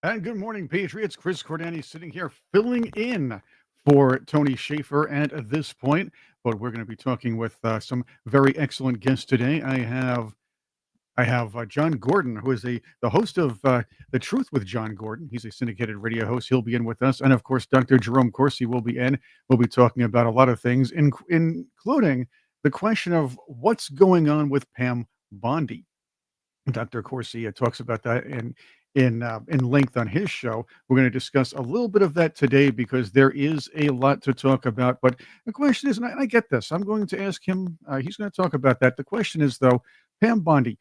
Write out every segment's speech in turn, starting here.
And good morning, Patriots. Chris Cordani sitting here filling in for Tony Shaffer at this point. But we're going to be talking with some very excellent guests today. I have John Gordon, who is the host of The Truth with John Gordon. He's a syndicated radio host. He'll be in with us. And of course, Dr. Jerome Cosi will be in. We'll be talking about a lot of things, including the question of what's going on with Pam Bondi. Dr. Corsi talks about that in length on his show. We're going to discuss a little bit of that today because there is a lot to talk about. But the question is, and I get this, I'm going to ask him. He's going to talk about that. The question is, though, Pam Bondi.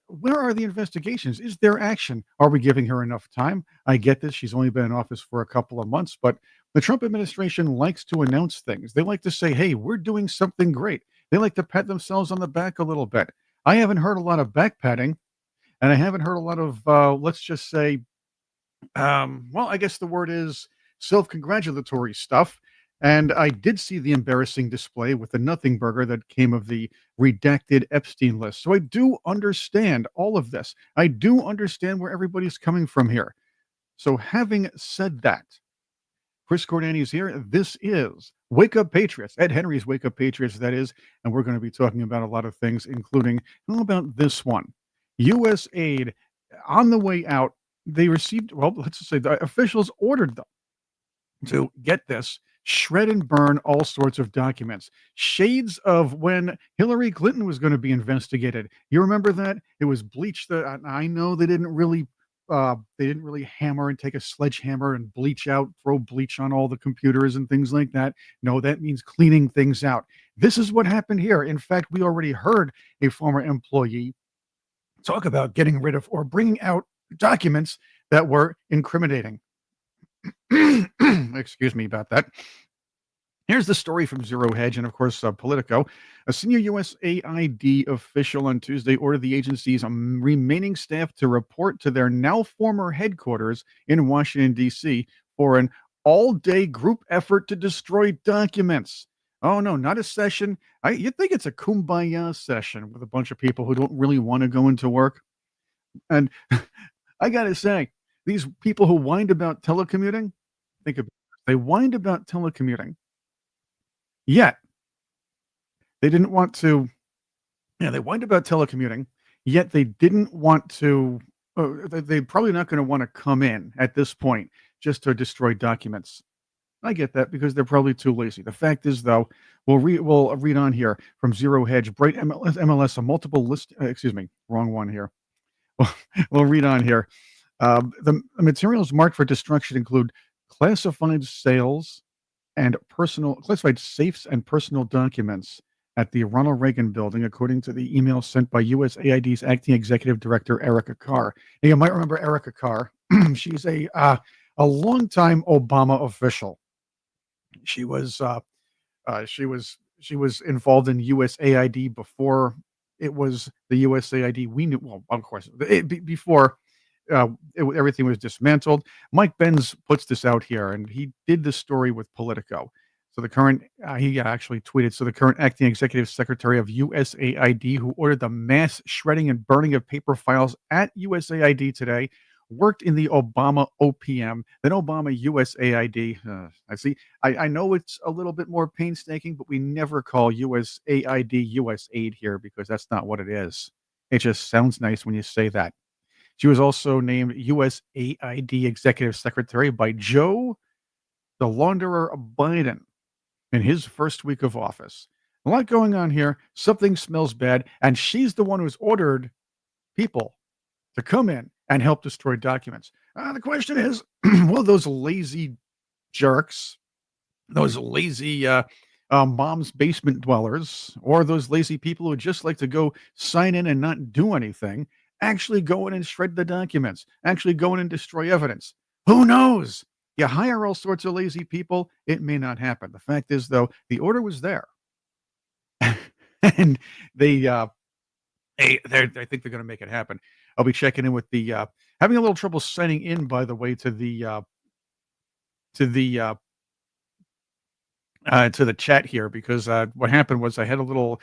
Where are the investigations? Is there action? Are we giving her enough time? I get this. She's only been in office for a couple of months, but the Trump administration likes to announce things. They like to say, hey, we're doing something great. They like to pat themselves on the back a little bit. I haven't heard a lot of back patting, and I haven't heard a lot of, let's just say, well, I guess the word is self-congratulatory stuff. And I did see the embarrassing display with the nothing burger that came of the redacted Epstein list. So I do understand all of this. I do understand where everybody's coming from here. So having said that, Chris Cordani is here. This is Wake Up Patriots, Ed Henry's Wake Up Patriots, that is. And we're going to be talking about a lot of things, including, how about this one? U.S. aid on the way out. They received, well, let's just say the officials ordered them to get this, shred and burn all sorts of documents. Shades of when Hillary Clinton was going to be investigated. You remember that? It was bleached. I know they didn't really hammer and take a sledgehammer and bleach out, throw bleach on all the computers and things like that. No, that means cleaning things out. This is what happened here. In fact, we already heard a former employee talk about getting rid of or bringing out documents that were incriminating. Excuse me about that. Here's the story from Zero Hedge and, of course, Politico. A senior USAID official on Tuesday ordered the agency's remaining staff to report to their now former headquarters in Washington, D.C. for an all-day group effort to destroy documents. Oh, no, not a session. You'd think it's a kumbaya session with a bunch of people who don't really want to go into work. And I got to say, these people who whined about telecommuting, think about it. They whined about telecommuting. Yet, they didn't want to, they whined about telecommuting, yet they didn't want to, they're probably not going to want to come in at this point just to destroy documents. I get that because they're probably too lazy. The fact is, though, we'll read on here from Zero Hedge, Bright MLS, a multiple list, excuse me, wrong one here. We'll read on here. The materials marked for destruction include classified safes and personal documents at the Ronald Reagan building, according to the email sent by USAID's acting executive director, Erica Carr. Now, you might remember Erica Carr. She's a longtime Obama official. She was involved in USAID before it was the USAID we knew. Well, of course, before everything was dismantled. Mike Benz puts this out here, and he did this story with Politico. So the current, he actually tweeted, so the current acting executive secretary of USAID, who ordered the mass shredding and burning of paper files at USAID today, worked in the Obama OPM, then Obama USAID. I know it's a little bit more painstaking, but we never call USAID USAID here because that's not what it is. It just sounds nice when you say that. She was also named USAID Executive Secretary by Joe the Launderer Biden in his first week of office. A lot going on here. Something smells bad. And she's the one who's ordered people to come in and help destroy documents. The question is, will those lazy jerks, those lazy mom's basement dwellers, or those lazy people who just like to go sign in and not do anything, actually go in and shred the documents, actually go in and destroy evidence? Who knows? You hire all sorts of lazy people, it may not happen. The fact is, though, the order was there. And I think they're going to make it happen. I'll be checking in with the, having a little trouble signing in, by the way, to the to the chat here because what happened was I had a little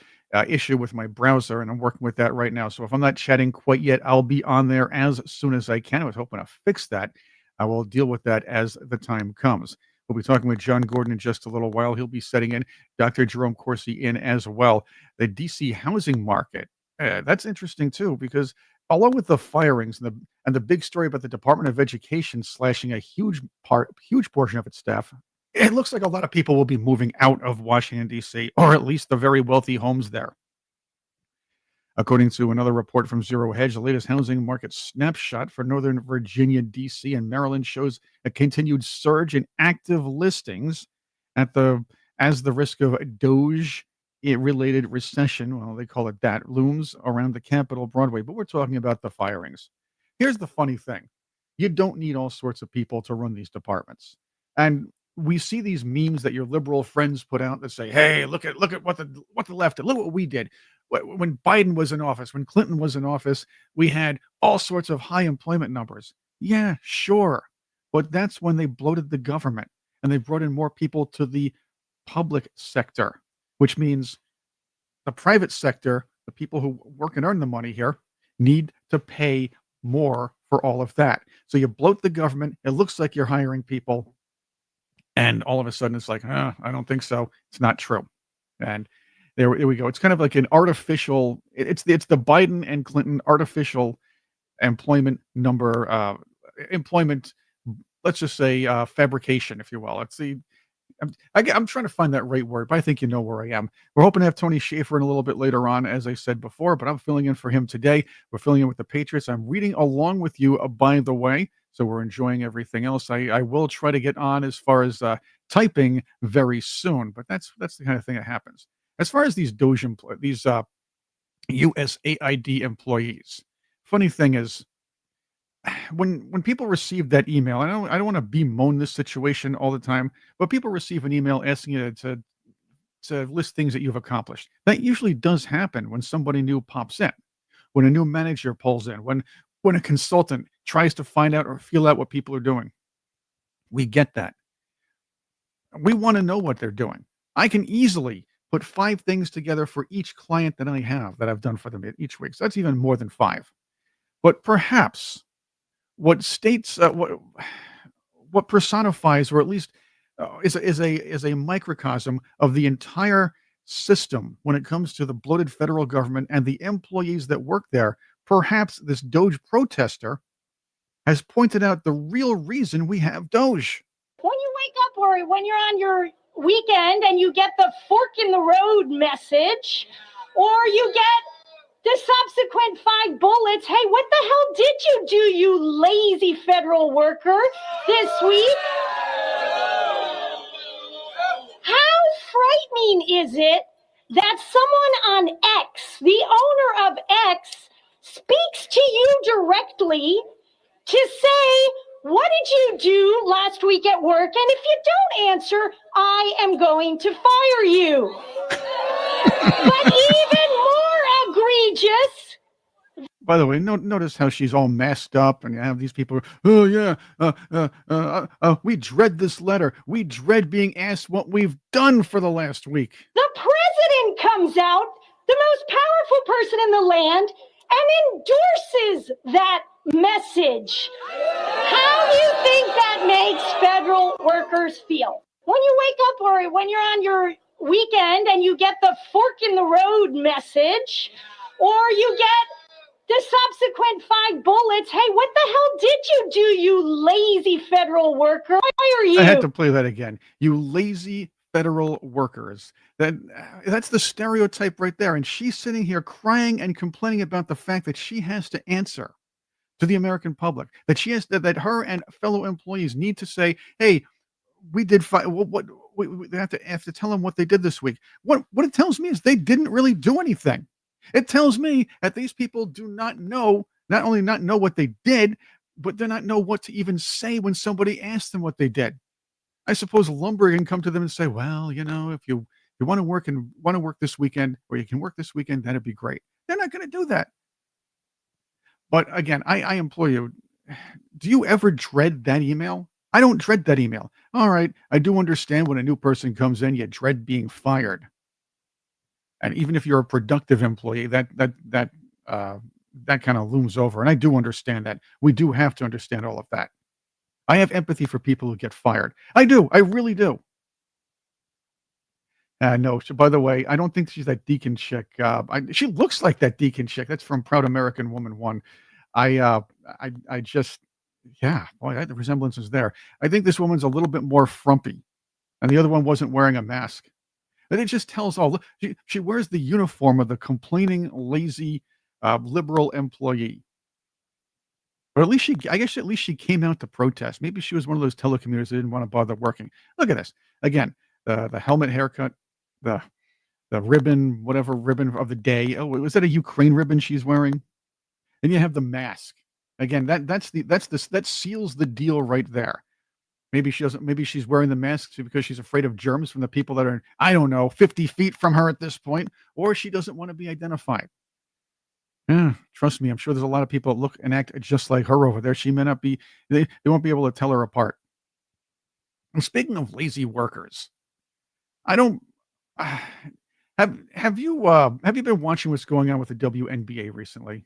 issue with my browser, and I'm working with that right now. So if I'm not chatting quite yet, I'll be on there as soon as I can. I was hoping to fix that. I will deal with that as the time comes. We'll be talking with John Gordon in just a little while. He'll be setting in Dr. Jerome Corsi in as well. The DC housing market. That's interesting too, because along with the firings and the big story about the Department of Education slashing a huge portion of its staff, it looks like a lot of people will be moving out of Washington, D.C., or at least the very wealthy homes there. According to another report from Zero Hedge, the latest housing market snapshot for Northern Virginia, D.C., and Maryland shows a continued surge in active listings at the as the risk of Doge related recession, well, they call it that, looms around the Capitol Broadway. But we're talking about the firings. Here's the funny thing. You don't need all sorts of people to run these departments. And we see these memes that your liberal friends put out that say, "Hey, look at what the left did. Look what we did. When Biden was in office, when Clinton was in office, we had all sorts of high employment numbers." Yeah, sure. But that's when they bloated the government and they brought in more people to the public sector, which means the private sector, the people who work and earn the money here, need to pay more for all of that. So you bloat the government. It looks like you're hiring people. And all of a sudden it's like, I don't think so. It's not true. And there we go. It's kind of like an artificial, it's the Biden and Clinton artificial employment number, employment, let's just say fabrication, if you will. It's the I'm trying to find that right word, but I think you know where I am. We're hoping to have Tony Shaffer in a little bit later on, as I said before, but I'm filling in for him today. We're filling in with the Patriots. I'm reading along with you, by the way, so we're enjoying everything else. I will try to get on as far as typing very soon, but that's the kind of thing that happens. As far as these these USAID employees, funny thing is, when people receive that email, I don't want to bemoan this situation all the time, but people receive an email asking you to list things that you've accomplished. That usually does happen when somebody new pops in, when a new manager pulls in, when a consultant tries to find out or feel out what people are doing. We get that. We want to know what they're doing. I can easily put 5 things together for each client that I have that I've done for them each week. So that's even more than 5. But perhaps what states what personifies, or at least is a microcosm of the entire system when it comes to the bloated federal government and the employees that work there. Perhaps this Doge protester has pointed out the real reason we have Doge. When you wake up or when you're on your weekend and you get the fork in the road message, or you get the subsequent 5 bullets. Hey, what the hell did you do, you lazy federal worker, this week? How frightening is it that someone on X, the owner of X, speaks to you directly to say, what did you do last week at work? And if you don't answer, I am going to fire you. But even more egregious. By the way, notice how she's all messed up, and you have these people. Oh yeah, we dread this letter. We dread being asked what we've done for the last week. The president comes out, the most powerful person in the land, and endorses that message. How do you think that makes federal workers feel? When you wake up or when you're on your weekend and you get the fork in the road message, or you get the subsequent 5 bullets. Hey, what the hell did you do, you lazy federal worker? Why are you? I had to play that again. You lazy federal workers. That's the stereotype right there. And she's sitting here crying and complaining about the fact that she has to answer to the American public, that she has that her and fellow employees need to say, "Hey, we did fine. We have to tell them what they did this week." What it tells me is they didn't really do anything. It tells me that these people do not only not know what they did, but do not know what to even say when somebody asks them what they did. I suppose lumber can come to them and say, "Well, if you want to work this weekend, or you can work this weekend, that'd be great." They're not going to do that. But again, I implore you, do you ever dread that email? I don't dread that email. All right, I do understand when a new person comes in, you dread being fired. And even if you're a productive employee, uh, that kinda looms over, and I do understand that. We do have to understand all of that. I have empathy for people who get fired. I do, I really do. No, by the way, I don't think she's that Deacon chick, she looks like that Deacon chick, that's from Proud American Woman 1. I, uh, I just yeah, boy, the resemblance is there. I think this woman's a little bit more frumpy, and the other one wasn't wearing a mask. And it just tells all she wears the uniform of the complaining, lazy, liberal employee. Or at least I guess at least she came out to protest. Maybe she was one of those telecommuters that didn't wanna bother working. Look at this. Again, the helmet haircut, the ribbon, whatever ribbon of the day. Oh, was that a Ukraine ribbon she's wearing? And you have the mask. Again, that seals the deal right there. Maybe she's wearing the mask because she's afraid of germs from the people that are, I don't know, 50 feet from her at this point, or she doesn't wanna be identified. Yeah, trust me, I'm sure there's a lot of people that look and act just like her over there. She may not be they won't be able to tell her apart. And speaking of lazy workers, I don't have you been watching what's going on with the WNBA recently?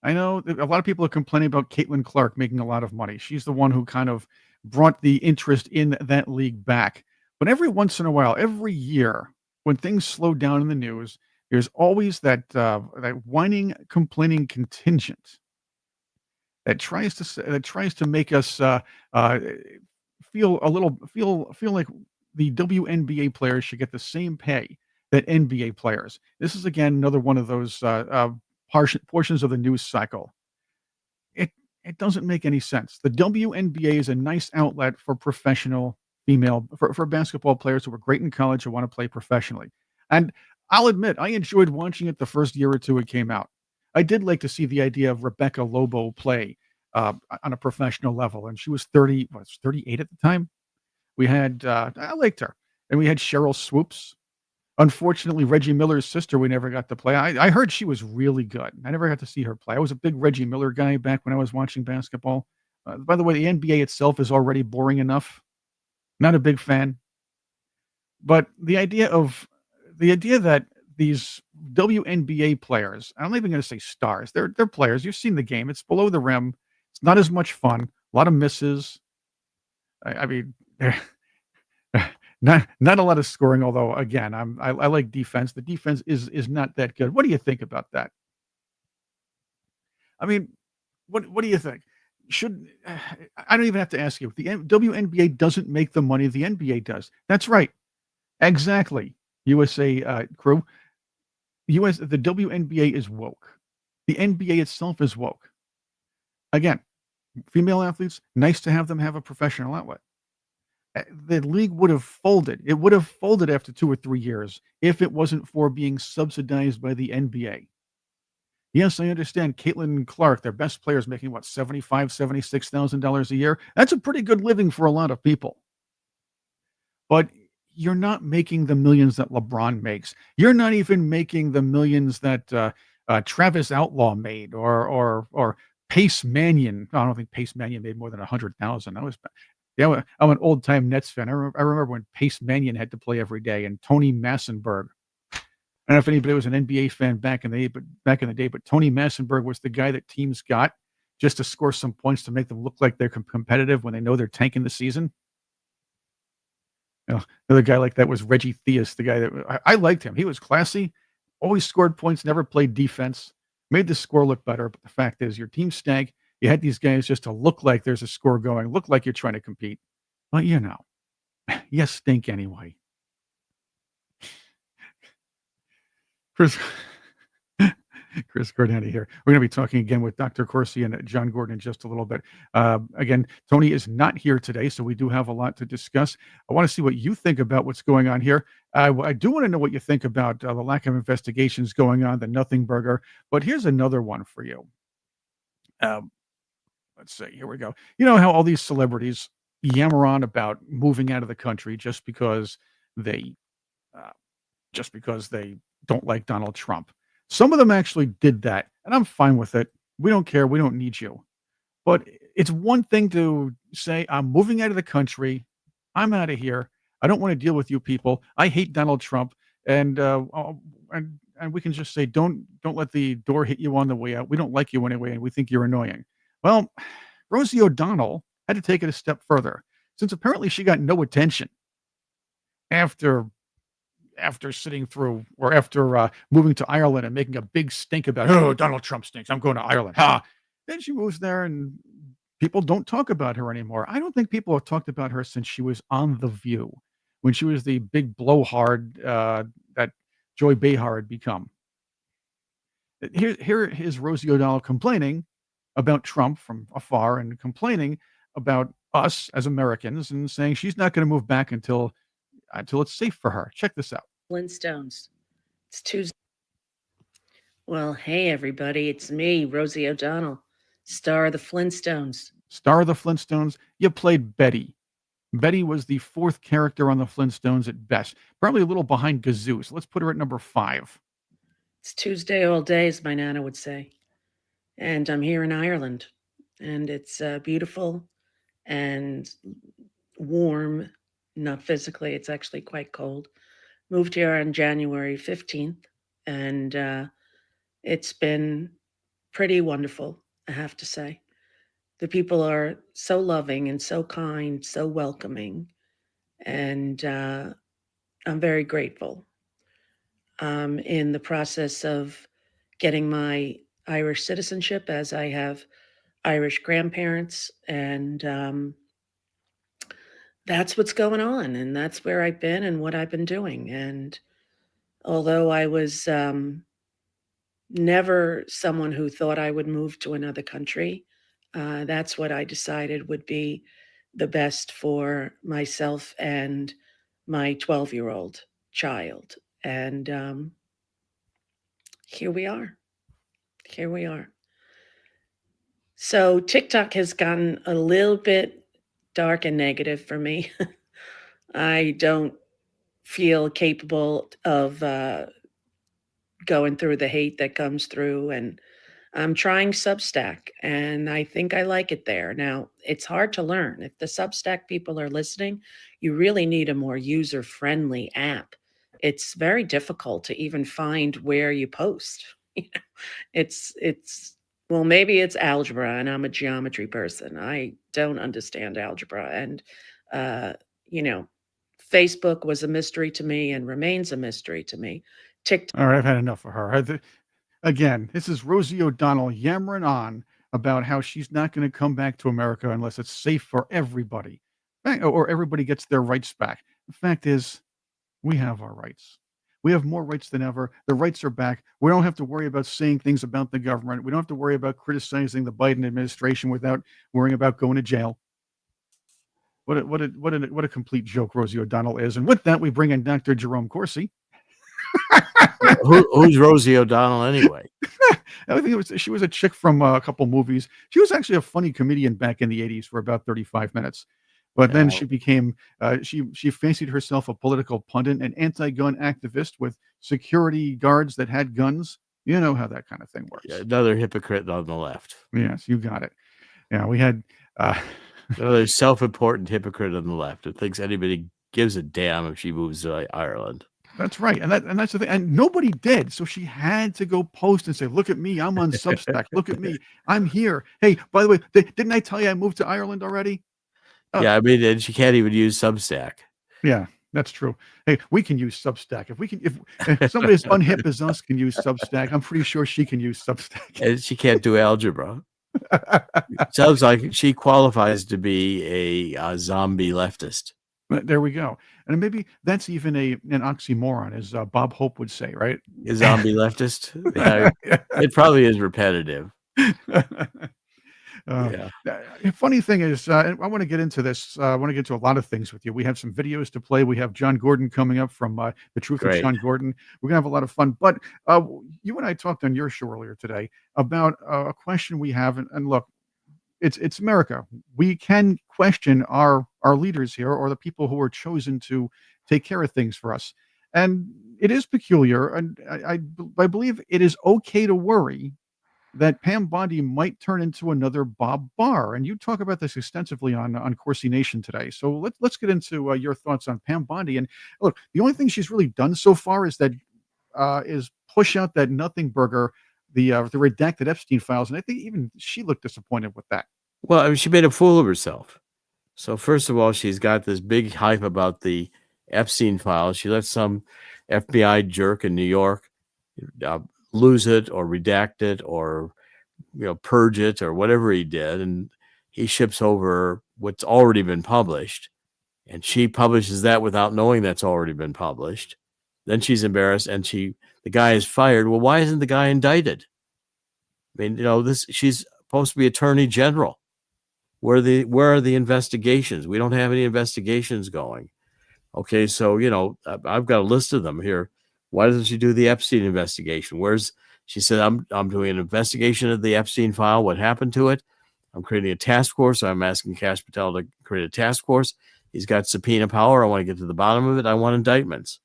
I know that a lot of people are complaining about Caitlin Clark making a lot of money. She's the one who kind of brought the interest in that league back. But every once in a while, every year, when things slow down in the news, there's always that whining, complaining contingent that tries to make us uh, feel like the WNBA players should get the same pay that NBA players. This is again another one of those portions of the news cycle. It it doesn't make any sense. The WNBA is a nice outlet for professional for basketball players who were great in college who want to play professionally. And I'll admit, I enjoyed watching it the first year or two it came out. I did like to see the idea of Rebecca Lobo play on a professional level, and she was 38 at the time. We had I liked her, and we had Cheryl Swoops. Unfortunately, Reggie Miller's sister, we never got to play. I heard she was really good. I never got to see her play. I was a big Reggie Miller guy back when I was watching basketball. By the way, the NBA itself is already boring enough. Not a big fan. But the idea that these WNBA players, I'm not even going to say stars, they're players. You've seen the game. It's below the rim. It's not as much fun. A lot of misses. I mean, not a lot of scoring, although again, I like defense. The defense is not that good. What do you think about that? I mean, what do you think? Should I don't even have to ask you. The WNBA doesn't make the money the NBA does. That's right. Exactly. USA crew. The WNBA is woke. The NBA itself is woke. Again, female athletes, nice to have them have a professional outlet. The league would have folded. It would have folded after 2 or 3 years if it wasn't for being subsidized by the NBA. Yes, I understand Caitlin Clark, their best player is making what, $76,000 a year? That's a pretty good living for a lot of people. But you're not making the millions that LeBron makes. You're not even making the millions that Travis Outlaw made or Pace Mannion. I don't think Pace Mannion made more than 100,000. That was yeah. I'm an old time Nets fan. I remember when Pace Mannion had to play every day and Tony Massenberg. I don't know if anybody was an NBA fan back in the day, but Tony Massenberg was the guy that teams got just to score some points to make them look like they're competitive when they know they're tanking the season. Another guy like that was Reggie Theus, the guy that I liked him. He was classy, always scored points, never played defense, made the score look better. But the fact is, your team stank. You had these guys just to look like there's a score going, look like you're trying to compete. But you stink anyway. Chris, Chris Cordani here. We're going to be talking again with Dr. Corsi and John Gordon in just a little bit. Again, Tony is not here today, so we do have a lot to discuss. I want to see what you think about what's going on here. I do want to know what you think about the lack of investigations going on, the Nothing Burger. But here's another one for you. Let's see. Here we go. You know how all these celebrities yammer on about moving out of the country they uh, just because they don't like Donald Trump. Some of them actually did that, and I'm fine with it. We don't care. We don't need you. But It's one thing to say, "I'm moving out of the country. I'm out of here. I don't wanna deal with you people. I hate Donald Trump." And, and we can just say, "Don't let the door hit you on the way out. We don't like you anyway, and we think you're annoying." Well, Rosie O'Donnell had to take it a step further, since apparently she got no attention after sitting through or after, moving to Ireland and making a big stink about, "Oh, Donald Trump stinks. I'm going to Ireland. Ha." Then she moves there and people don't talk about her anymore. I don't think people have talked about her since she was on The View, when she was the big blowhard, that Joy Behar had become. Here is Rosie O'Donnell complaining about Trump from afar and complaining about us as Americans and saying she's not gonna move back until it's safe for her. Check this out. Flintstones. It's Tuesday. Well, hey, everybody. It's me, Rosie O'Donnell, star of the Flintstones. Star of the Flintstones, you played Betty. Betty was the 4th character on the Flintstones at best, probably a little behind Gazoo, so let's put her at number 5. It's Tuesday all day, as my Nana would say. And I'm here in Ireland. And it's beautiful and warm, not physically. It's actually quite cold. Moved here on January 15th. And it's been pretty wonderful, I have to say. The people are so loving and so kind, so welcoming. And I'm very grateful. I'm in the process of getting my Irish citizenship, as I have Irish grandparents. And that's what's going on. And that's where I've been and what I've been doing. And although I was never someone who thought I would move to another country, that's what I decided would be the best for myself and my 12-year-old child. And here we are. Here we are. So TikTok has gotten a little bit dark and negative for me. I don't feel capable of going through the hate that comes through. And I'm trying Substack, and I think I like it there. Now, it's hard to learn. If the Substack people are listening, you really need a more user-friendly app. It's very difficult to even find where you post. It's well, maybe it's algebra, and I'm a geometry person. I don't understand algebra, and uh, you know, Facebook was a mystery to me and remains a mystery to me. TikTok. All right, I've had enough of her. Again, this is Rosie O'Donnell yammering on about how she's not gonna come back to America unless it's safe for everybody, or everybody gets their rights back. The fact is, we have our rights. We have more rights than ever. The rights are back. We don't have to worry about saying things about the government. We don't have to worry about criticizing the Biden administration without worrying about going to jail. What a complete joke Rosie O'Donnell is. And with that, we bring in Dr. Jerome Cosi. Who's Rosie O'Donnell anyway? I think she was a chick from a couple movies. She was actually a funny comedian back in the 80s for about 35 minutes. But then she became, she fancied herself a political pundit and anti-gun activist with security guards that had guns. You know how that kind of thing works. Yeah, another hypocrite on the left. Yes, you got it. Yeah, we had another self-important hypocrite on the left who thinks anybody gives a damn if she moves to Ireland. That's right. And that's the thing. And nobody did. So she had to go post and say, "Look at me. I'm on Substack. Look at me. I'm here. Hey, by the way, didn't I tell you I moved to Ireland already?" Yeah, I mean, and she can't even use Substack. Yeah, that's true. Hey, we can use Substack. If somebody as unhip as us can use Substack, I'm pretty sure she can use Substack. And she can't do algebra. Sounds like she qualifies to be a zombie leftist. There we go. And maybe that's even an oxymoron, as Bob Hope would say, right? A zombie leftist? Yeah, it probably is repetitive. Yeah. The funny thing is, I want to get into this. I want to get to a lot of things with you. We have some videos to play. We have John Gordon coming up from The Truth of John Gordon. We're going to have a lot of fun. But you and I talked on your show earlier today about a question we have. And look, it's America. We can question our leaders here or the people who are chosen to take care of things for us. And it is peculiar. And I believe it is okay to worry that Pam Bondi might turn into another Bob Barr, and you talk about this extensively on Corsi Nation today. So let's get into your thoughts on Pam Bondi. And look, the only thing she's really done so far is push out that nothing burger, the redacted Epstein files, and I think even she looked disappointed with that. Well, I mean, she made a fool of herself. So first of all, she's got this big hype about the Epstein files. She let some FBI jerk in New York lose it or redact it or purge it or whatever he did, and he ships over what's already been published, and she publishes that without knowing that's already been published. Then she's embarrassed, and the guy is fired. Well, why isn't the guy indicted? I mean, she's supposed to be attorney general. Where are the investigations? We don't have any investigations going. Okay, so I've got a list of them here. Why doesn't she do the Epstein investigation? She said, I'm doing an investigation of the Epstein file. What happened to it? I'm creating a task force. So I'm asking Kash Patel to create a task force. He's got subpoena power. I want to get to the bottom of it. I want indictments.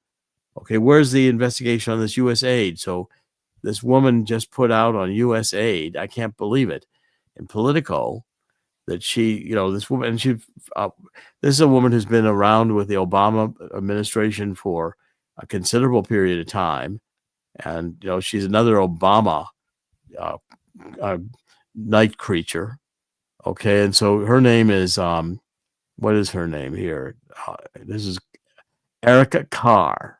Okay, where's the investigation on this U.S. aid? So this woman just put out on U.S. aid, I can't believe it, in Politico, that this woman, this is a woman who's been around with the Obama administration for a considerable period of time. And, she's another Obama night creature. Okay. And so her name is, what is her name here? This is Erica Carr.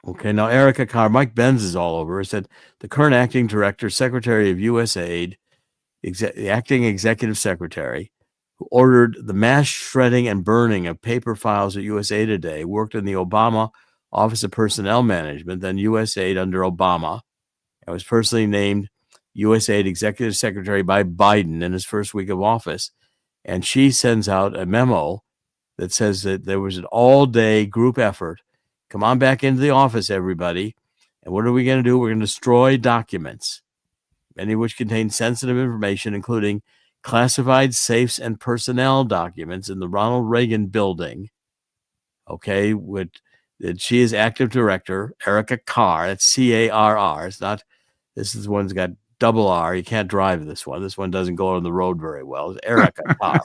Okay. Now, Erica Carr, Mike Benz is all over. It said the current acting director, secretary of USAID, the acting executive secretary, who ordered the mass shredding and burning of paper files at USA Today, worked in the Obama Office of Personnel Management, then USAID under Obama, and was personally named USAID executive secretary by Biden in his first week of office. And she sends out a memo that says that there was an all-day group effort. Come on back into the office, everybody. And what are we going to do? We're going to destroy documents, many of which contain sensitive information, including classified safes and personnel documents in the Ronald Reagan building. Okay, she is active director, Erica Carr. That's C-A-R-R. It's not, this one's got double R. You can't drive this one. This one doesn't go on the road very well. It's Erica Carr.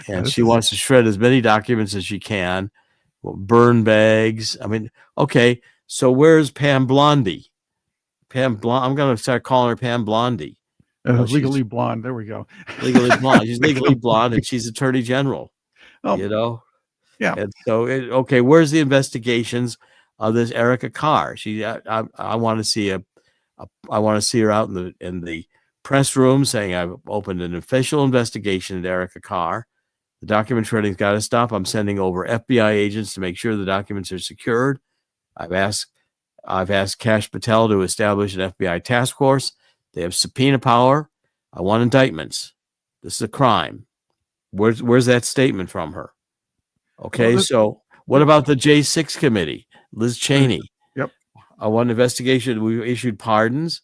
And she wants to shred as many documents as she can, burn bags. I mean, okay, so where's Pam Blondie? I'm going to start calling her Pam Blondie. Legally blonde. There we go. Legally blonde. She's legally blonde, and she's attorney general. Yeah. And so, where's the investigations of this Erica Carr? I want to see I want to see her out in the press room saying I've opened an official investigation into Erica Carr. The document shredding's got to stop. I'm sending over FBI agents to make sure the documents are secured. I've asked Kash Patel to establish an FBI task force. They have subpoena power. I want indictments. This is a crime. Where's that statement from her? Okay, so what about the J6 committee? Liz Cheney. Yep. I want an investigation. We issued pardons.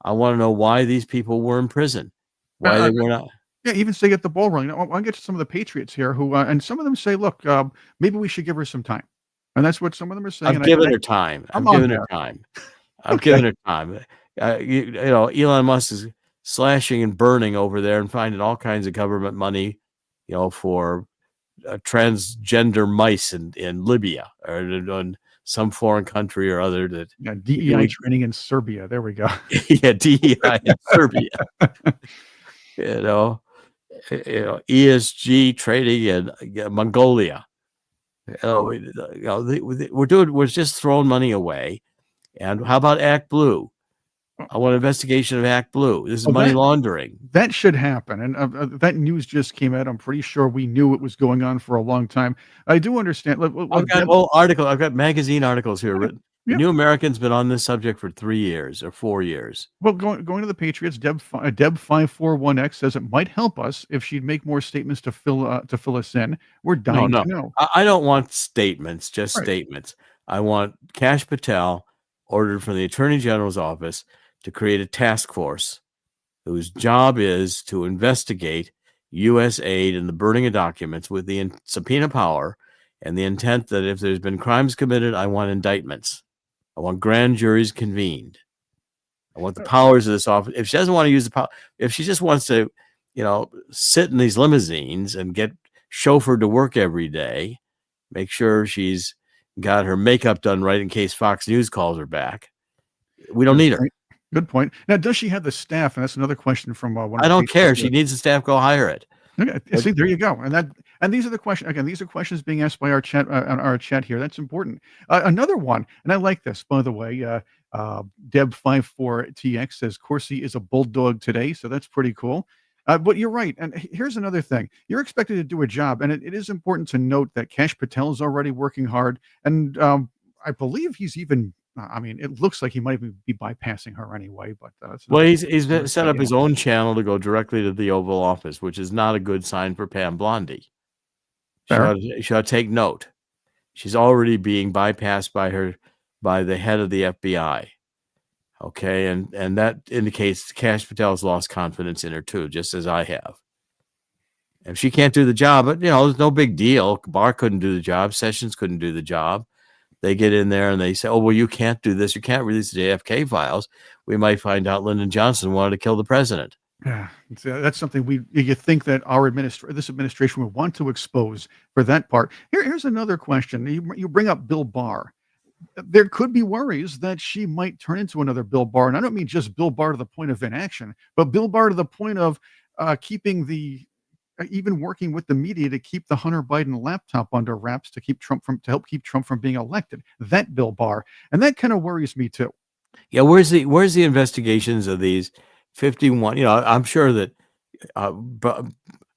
I want to know why these people were in prison. Why they were not. Yeah, even say get the ball rolling. I'll get to some of the Patriots here who, and some of them say, look, maybe we should give her some time. And that's what some of them are saying. I've given her time. I've given her time. Elon Musk is slashing and burning over there and finding all kinds of government money, for transgender mice in Libya or in some foreign country or other. That DEI training in Serbia. There we go. Yeah, DEI in Serbia. ESG trading in Mongolia. We're just throwing money away. And how about Act Blue? I want an investigation of Act Blue. This is money laundering. That should happen. And that news just came out. I'm pretty sure we knew it was going on for a long time. I do understand. I've got magazine articles here written. Yep. New American's been on this subject for 3 years or 4 years. Well, going to the Patriots, Deb 541X says it might help us if she'd make more statements to fill us in. We're dying to know. I don't want statements, just statements. I want Kash Patel ordered from the Attorney General's office to create a task force whose job is to investigate U.S. aid and the burning of documents with the subpoena power and the intent that if there's been crimes committed, I want indictments. I want grand juries convened. I want the powers of this office. If she doesn't want to use the power, if she just wants to, sit in these limousines and get chauffeured to work every day, make sure she's got her makeup done right in case Fox News calls her back. We don't need her. Good point. Now, does she have the staff? And that's another question from one. I don't care. She needs the staff. Go hire it. Okay. See, there you go. And these are the questions. Again, these are questions being asked by our chat on our chat here. That's important. Another one, and I like this, by the way. Deb54TX says Corsi is a bulldog today, so that's pretty cool. But you're right. And here's another thing. You're expected to do a job, and it is important to note that Kash Patel is already working hard. And I believe he's even, it looks like he might even be bypassing her anyway. But he's set up his own channel to go directly to the Oval Office, which is not a good sign for Pam Bondi. She ought to take note. She's already being bypassed by the head of the FBI. Okay, and that indicates Kash Patel's lost confidence in her too, just as I have. If she can't do the job, but there's no big deal. Barr couldn't do the job. Sessions couldn't do the job. They get in there and they say, "Oh, well, you can't do this. You can't release the JFK files. We might find out Lyndon Johnson wanted to kill the president." Yeah, that's something you think that this administration would want to expose for that part. Here's another question. You bring up Bill Barr. There could be worries that she might turn into another Bill Barr. And I don't mean just Bill Barr to the point of inaction, but Bill Barr to the point of keeping even working with the media to keep the Hunter Biden laptop under wraps to help keep Trump from being elected. That Bill Barr. And that kind of worries me too. Yeah. Where's the investigations of these 51? I'm sure that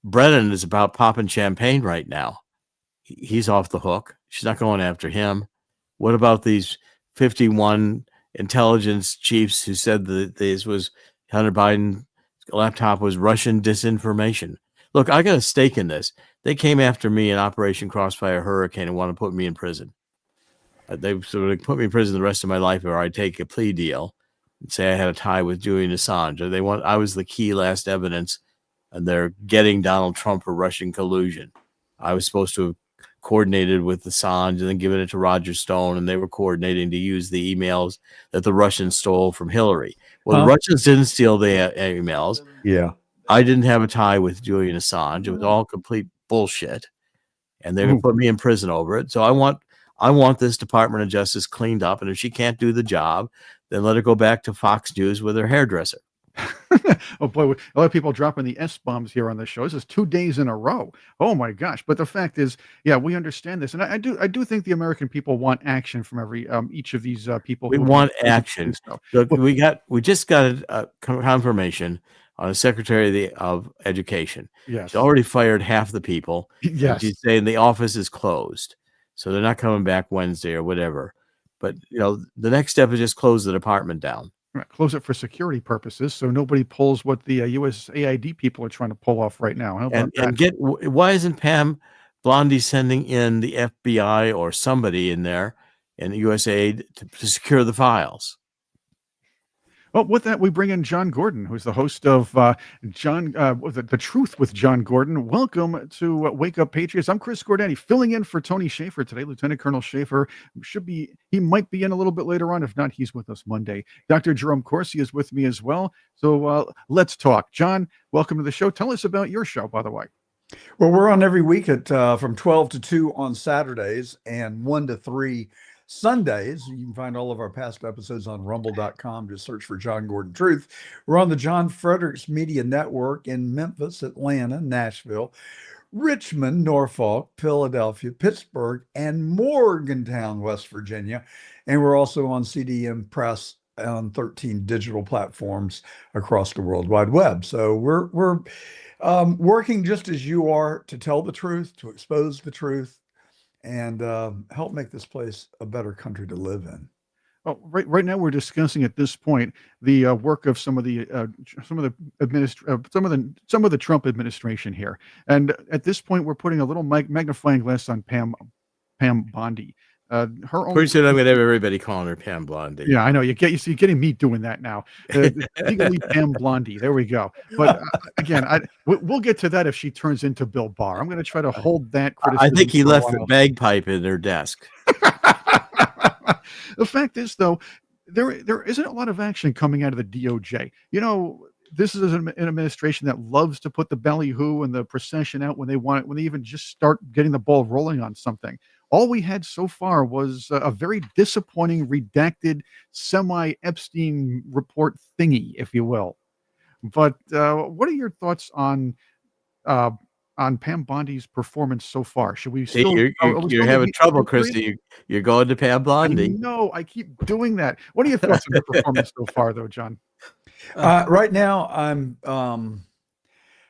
Brennan is about popping champagne right now. He's off the hook. She's not going after him. What about these 51 intelligence chiefs who said that this was Hunter Biden's laptop was Russian disinformation? Look, I got a stake in this. They came after me in Operation Crossfire Hurricane and want to put me in prison. They sort of put me in prison the rest of my life, or I take a plea deal and say I had a tie with Julian Assange. Or I was the key last evidence, and they're getting Donald Trump for Russian collusion. I was supposed to have coordinated with Assange and then given it to Roger Stone, and they were coordinating to use the emails that the Russians stole from Hillary. Well, the Russians didn't steal the emails. Yeah. I didn't have a tie with Julian Assange. It was all complete bullshit, and they're going to put me in prison over it. So I want this Department of Justice cleaned up, and if she can't do the job, then let her go back to Fox News with her hairdresser. Oh boy, a lot of people dropping the S-bombs here on the show. This is 2 days in a row. Oh my gosh. But the fact is, yeah, we understand this. And I do think the American people want action from each of these people. We want action. Look, we just got a confirmation on a Secretary of Education. Yes. She's already fired half the people. Yes. She's saying the office is closed. So they're not coming back Wednesday or whatever. But the next step is just close the department down. Right, close it for security purposes, so nobody pulls what the USAID people are trying to pull off right now. How about that? Why isn't Pam Bondi sending in the FBI or somebody in there in USAID to secure the files? Well, with that, we bring in John Gordon, who's the host of The Truth with John Gordon. Welcome to Wake Up Patriots. I'm Chris Cordani, filling in for Tony Shaffer today. Lieutenant Colonel Shaffer he might be in a little bit later on. If not, he's with us Monday. Dr. Jerome Cosi is with me as well. So let's talk. John, welcome to the show. Tell us about your show, by the way. Well, we're on every week at from 12 to 2 on Saturdays and 1 to 3 Sundays. You can find all of our past episodes on rumble.com. Just search for John Gordon Truth. We're on the John Fredericks Media Network in Memphis, Atlanta, Nashville, Richmond, Norfolk, Philadelphia, Pittsburgh, and Morgantown, West Virginia. And we're also on CDM Press on 13 digital platforms across the World Wide Web. So we're working just as you are to tell the truth, to expose the truth, and help make this place a better country to live in. Oh, right now we're discussing at this point the work of some of the Trump administration here, and at this point we're putting a little magnifying glass on Pam Bondi. Pretty soon I'm going to have everybody calling her Pam Bondi. Yeah, I know. You're getting me doing that now. Legally Pam Bondi. There we go. But again, we'll get to that if she turns into Bill Barr. I'm going to try to hold that criticism. I think he left the bagpipe in her desk. The fact is, though, there isn't a lot of action coming out of the DOJ. You know, this is an administration that loves to put the ballyhoo and the procession out when they want it, when they even just start getting the ball rolling on something. All we had so far was a very disappointing, redacted, semi-Epstein report thingy, if you will. But what are your thoughts uh, on Pam Bondi's performance so far? Should we See, still? Are we you're still in the having trouble, wait period? Christy. You're going to Pam I Bondi. know. I keep doing that. What are your thoughts on her performance so far, though, John? Right now, I'm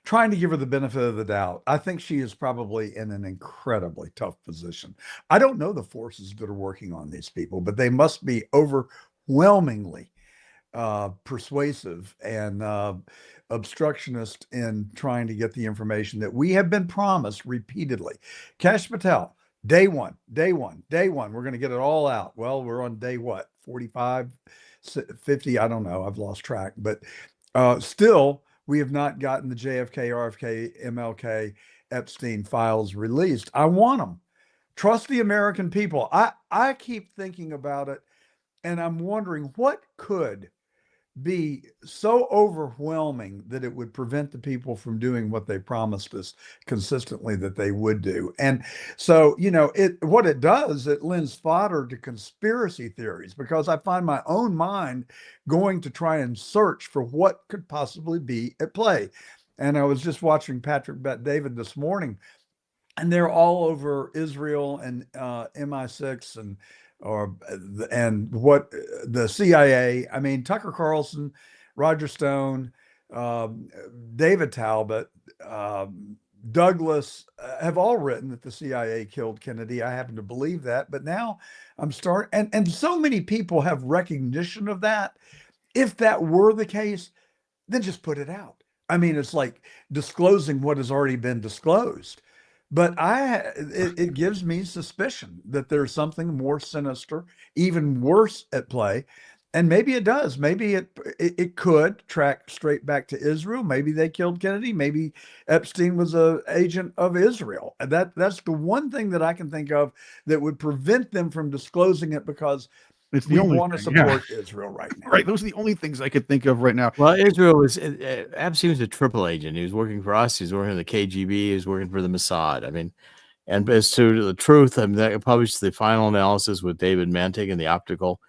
trying to give her the benefit of the doubt. I think she is probably in an incredibly tough position. I don't know the forces that are working on these people, but they must be overwhelmingly persuasive and obstructionist in trying to get the information that we have been promised repeatedly. Kash Patel, day one, we're going to get it all out. Well, we're on day what, 45, 50? I don't know. I've lost track, but still, we have not gotten the JFK, RFK, MLK, Epstein files released. I want them. Trust the American people. I keep thinking about it, and I'm wondering what could be so overwhelming that it would prevent the people from doing what they promised us consistently that they would do. And so, what it does, it lends fodder to conspiracy theories, because I find my own mind going to try and search for what could possibly be at play. And I was just watching Patrick Bet-David this morning, and they're all over Israel and MI6 and what the CIA. I mean, Tucker Carlson, Roger Stone, David Talbot, Douglas have all written that the CIA killed Kennedy. I happen to believe that, but now I'm starting, and so many people have recognition of that. If that were the case, then just put it out. I mean, it's like disclosing what has already been disclosed. But it gives me suspicion that there's something more sinister, even worse at play. And maybe it does. Maybe it could track straight back to Israel. Maybe they killed Kennedy. Maybe Epstein was an agent of Israel. And that's the one thing that I can think of that would prevent them from disclosing it, because It's the we only want to thing, yeah. support Israel right now. Right. Those are the only things I could think of right now. Well, Israel was Epstein was a triple agent. He was working for us. He was working for the KGB. He was working for the Mossad. I mean, and as to the truth, I mean, they published the final analysis with David Mantik and the optical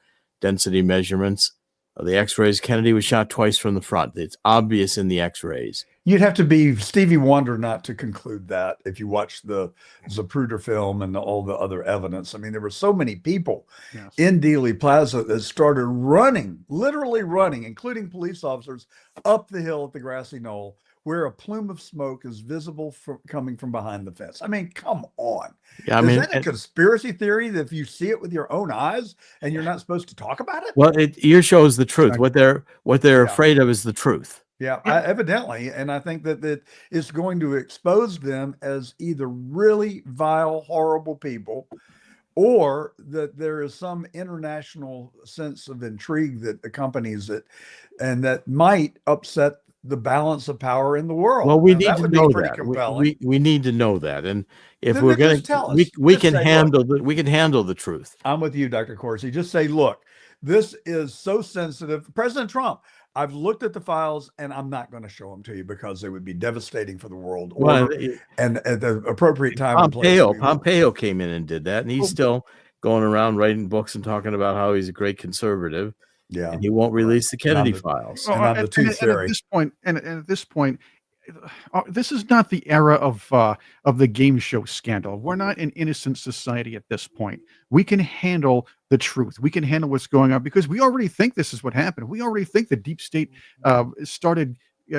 density measurements of the X-rays. Kennedy was shot twice from the front. It's obvious in the X-rays. You'd have to be Stevie Wonder not to conclude that if you watch the Zapruder film and all the other evidence. I mean, there were so many people in Dealey Plaza that started running, literally running, including police officers, up the hill at the grassy knoll, where a plume of smoke is visible coming from behind the fence. I mean, come on. Yeah, Is that a conspiracy theory that if you see it with your own eyes and you're not supposed to talk about it? Well, your show is the truth. What they're afraid of is the truth. Yeah, evidently. And I think that it's going to expose them as either really vile, horrible people, or that there is some international sense of intrigue that accompanies it, and that might upset the balance of power in the world. Well, we need that to would know be pretty that. compelling. We need to know that. And if Then we're going just tell to, us. we Just can say, handle look, we can handle the truth. I'm with you, Dr. Corsi. Just say, look, this is so sensitive. President Trump, I've looked at the files and I'm not going to show them to you because they would be devastating for the world order. And at the appropriate time and place. Pompeo came in and did that, and he's still going around writing books and talking about how he's a great conservative. Yeah, and he won't release the Kennedy files. And on the tooth theory. And at this point, this is not the era of the game show scandal. We're not an innocent society at this point. We can handle the truth. We can handle what's going on, because we already think this is what happened. We already think the deep state started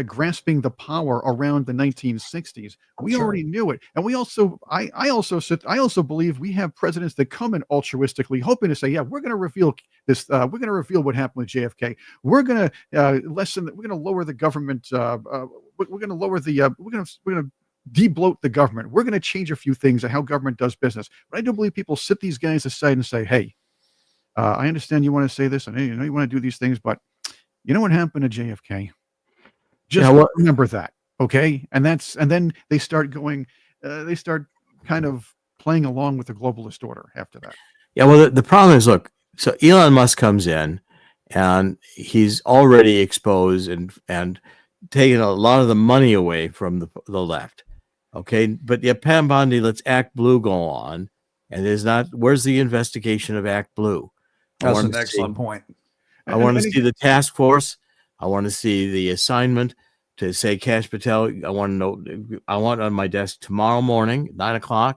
grasping the power around the 1960s. We already knew it, and we also, I also believe we have presidents that come in altruistically, hoping to say, yeah, we're going to reveal this. We're going to reveal what happened with JFK. We're going to lessen. We're going to lower the government. We're going to lower the. We're going to de-bloat the government. We're going to change a few things on how government does business. But I do believe people sit these guys aside and say, hey, I understand you want to say this, and you want to do these things, but you know what happened to JFK? Just remember that, okay? And then they start going, they start kind of playing along with the globalist order after that. Yeah, well, the problem is, look, so Elon Musk comes in, and he's already exposed and taken a lot of the money away from the left. Okay, but yet Pam Bondi lets Act Blue go on, and there's not. Where's the investigation of Act Blue? That's an excellent point. I want to see the task force. I want to see the assignment to say Cash Patel. I want to know. I want on my desk tomorrow morning, 9:00,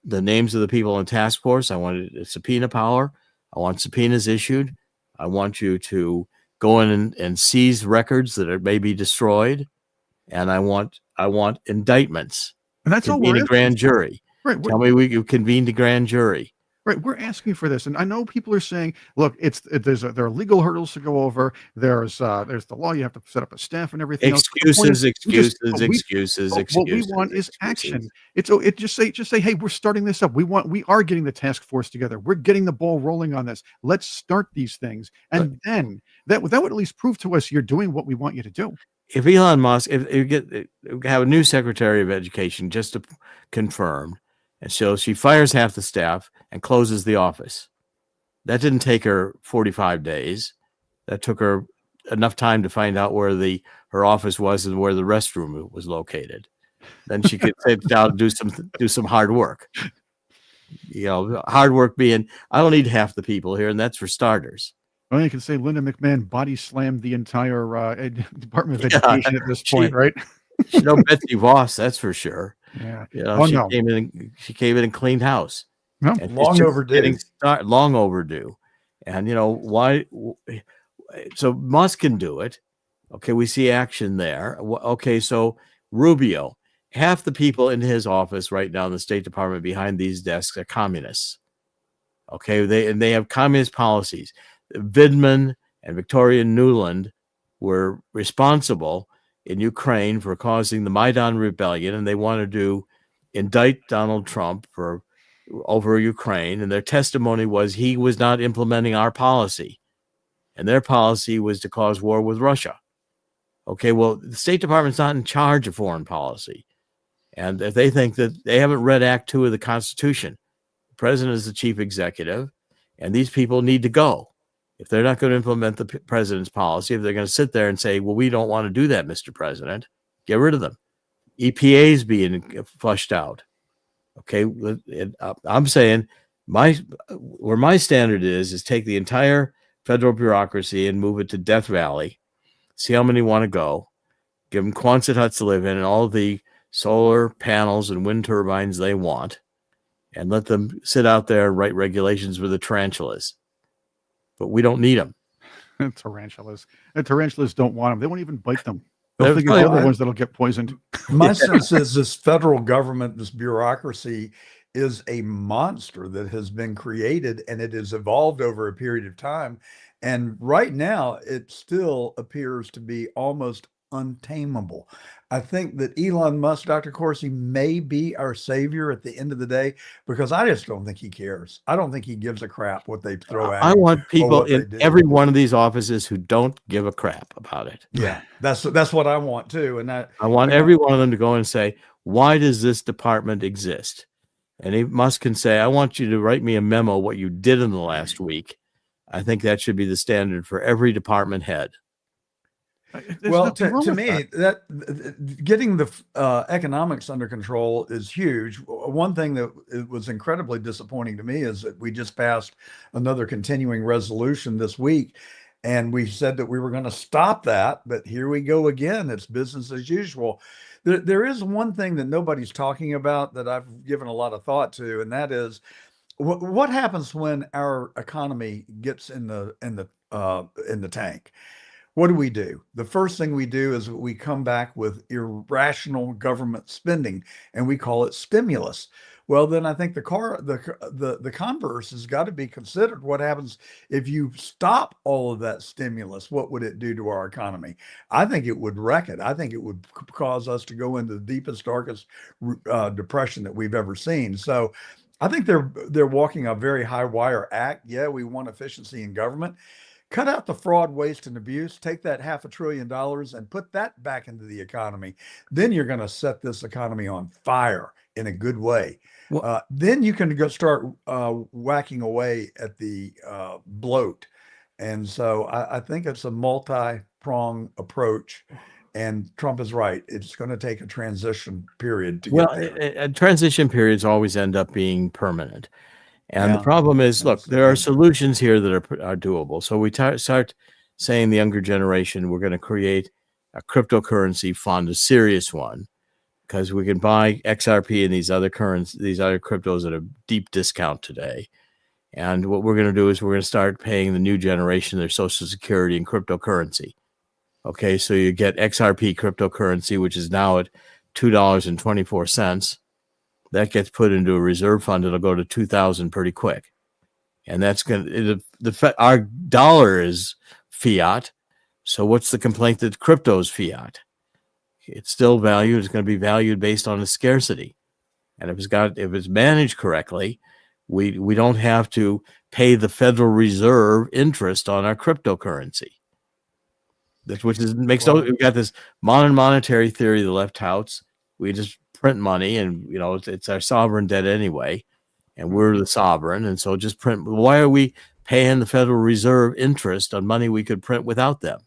the names of the people on the task force. I want a subpoena power. I want subpoenas issued. I want you to go in and seize records that are maybe destroyed, and I want indictments. And that's all convene we're a grand asking for. jury. Right. Tell me you convened a grand jury. Right, we're asking for this, and I know people are saying, "Look, there are legal hurdles to go over. There's the law. You have to set up a staff and everything else." But the point is, Excuses, what we want is action. It just say, "Hey, we're starting this up. We are getting the task force together. We're getting the ball rolling on this. Let's start these things, and then that would at least prove to us you're doing what we want you to do." If Elon Musk, if you have a new Secretary of Education, just to confirm, and so she fires half the staff and closes the office. That didn't take her 45 days. That took her enough time to find out where her office was and where the restroom was located. Then she could sit down and do some hard work. Hard work being, I don't need half the people here, and that's for starters. Well, you can say Linda McMahon body slammed the entire Department of Education at this point, right? Betsy Voss, that's for sure. Yeah. She came in and cleaned house. No, and long overdue. Long overdue. And why? So Musk can do it. Okay, we see action there. Okay, so Rubio, half the people in his office right now in the State Department behind these desks are communists. Okay, they have communist policies. Vidman and Victoria Nuland were responsible in Ukraine for causing the Maidan rebellion, and they wanted to indict Donald Trump over Ukraine. And their testimony was he was not implementing our policy, and their policy was to cause war with Russia. Okay, well, the State Department's not in charge of foreign policy, and if they think that they haven't read Act 2 of the Constitution, the president is the chief executive, and these people need to go. If they're not going to implement the president's policy, if they're going to sit there and say, well, we don't want to do that, Mr. President, get rid of them. EPA's being flushed out. Okay. I'm saying where my standard is take the entire federal bureaucracy and move it to Death Valley, see how many want to go, give them Quonset huts to live in and all the solar panels and wind turbines they want, and let them sit out there and write regulations for the tarantulas. But we don't need them. Tarantulas. And tarantulas don't want them. They won't even bite them. They'll think probably they're the ones that'll get poisoned. My sense is this federal government, this bureaucracy, is a monster that has been created, and it has evolved over a period of time. And right now, it still appears to be almost untamable. I think that Elon Musk, Dr. Cosi, may be our savior at the end of the day, because I just don't think he cares. I don't think he gives a crap what they throw at him. I want people in every one of these offices who don't give a crap about it. Yeah, that's what I want too. And I want every one of them to go and say, why does this department exist? And Musk can say, I want you to write me a memo what you did in the last week. I think that should be the standard for every department head. Well, to me, that getting the economics under control is huge. One thing that was incredibly disappointing to me is that we just passed another continuing resolution this week, and we said that we were going to stop that, but here we go again. It's business as usual. There is one thing that nobody's talking about that I've given a lot of thought to, and that is what happens when our economy gets in the tank. What do? The first thing we do is we come back with irrational government spending, and we call it stimulus. Well, then I think the converse has got to be considered. What happens if you stop all of that stimulus? What would it do to our economy? I think it would wreck it. I think it would cause us to go into the deepest, darkest depression that we've ever seen. So I think they're walking a very high wire act. Yeah, we want efficiency in government. Cut out the fraud, waste, and abuse. Take that $500 billion and put that back into the economy. Then you're going to set this economy on fire in a good way. Then you can go start whacking away at the bloat And so I think it's a multi-prong approach. And Trump is right. It's going to take a transition period to Well, get there. transition periods always end up being permanent. And the Yeah, problem is, look, that's the there are thing. solutions here that are doable. So we start saying the younger generation, we're going to create a cryptocurrency fund, a serious one, because we can buy XRP and these other cryptos at a deep discount today. And what we're going to do is we're going to start paying the new generation their Social Security in cryptocurrency. Okay, so you get XRP cryptocurrency, which is now at $2.24. That gets put into a reserve fund. It'll go to 2,000 pretty quick, and that's going to our dollar is fiat. So what's the complaint that crypto's fiat? It's still valued. It's going to be valued based on the scarcity, and if it's managed correctly, we don't have to pay the Federal Reserve interest on our cryptocurrency. We've got this modern monetary theory the left touts. We just print money, and it's our sovereign debt anyway, and we're the sovereign, and so just print. Why are we paying the Federal Reserve interest on money we could print without them?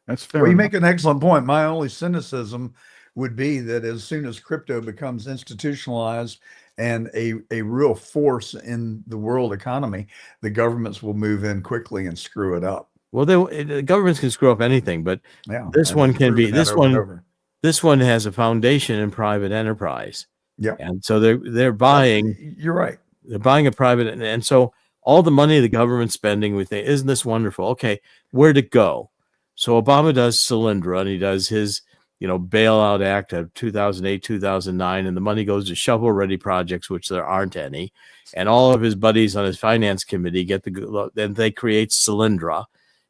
That's fair. Well, you enough. make an excellent point. My only cynicism would be that as soon as crypto becomes institutionalized and a real force in the world economy, the governments will move in quickly and screw it up. Well, the governments can screw up anything, but Yeah, this and one they've can be proven that over and over. this one has a foundation in private enterprise. Yeah, And so they're buying. You're right. They're buying a private, and so all the money the government's spending, we think, isn't this wonderful? Okay, where'd it go? So Obama does Solyndra, and he does his bailout act of 2008, 2009, and the money goes to shovel-ready projects, which there aren't any. And all of his buddies on his finance committee then they create Solyndra,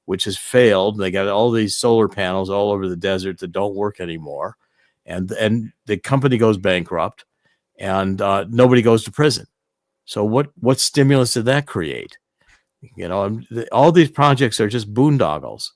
which has failed. They got all these solar panels all over the desert that don't work anymore, and the company goes bankrupt, and nobody goes to prison. So what stimulus did that create? All these projects are just boondoggles,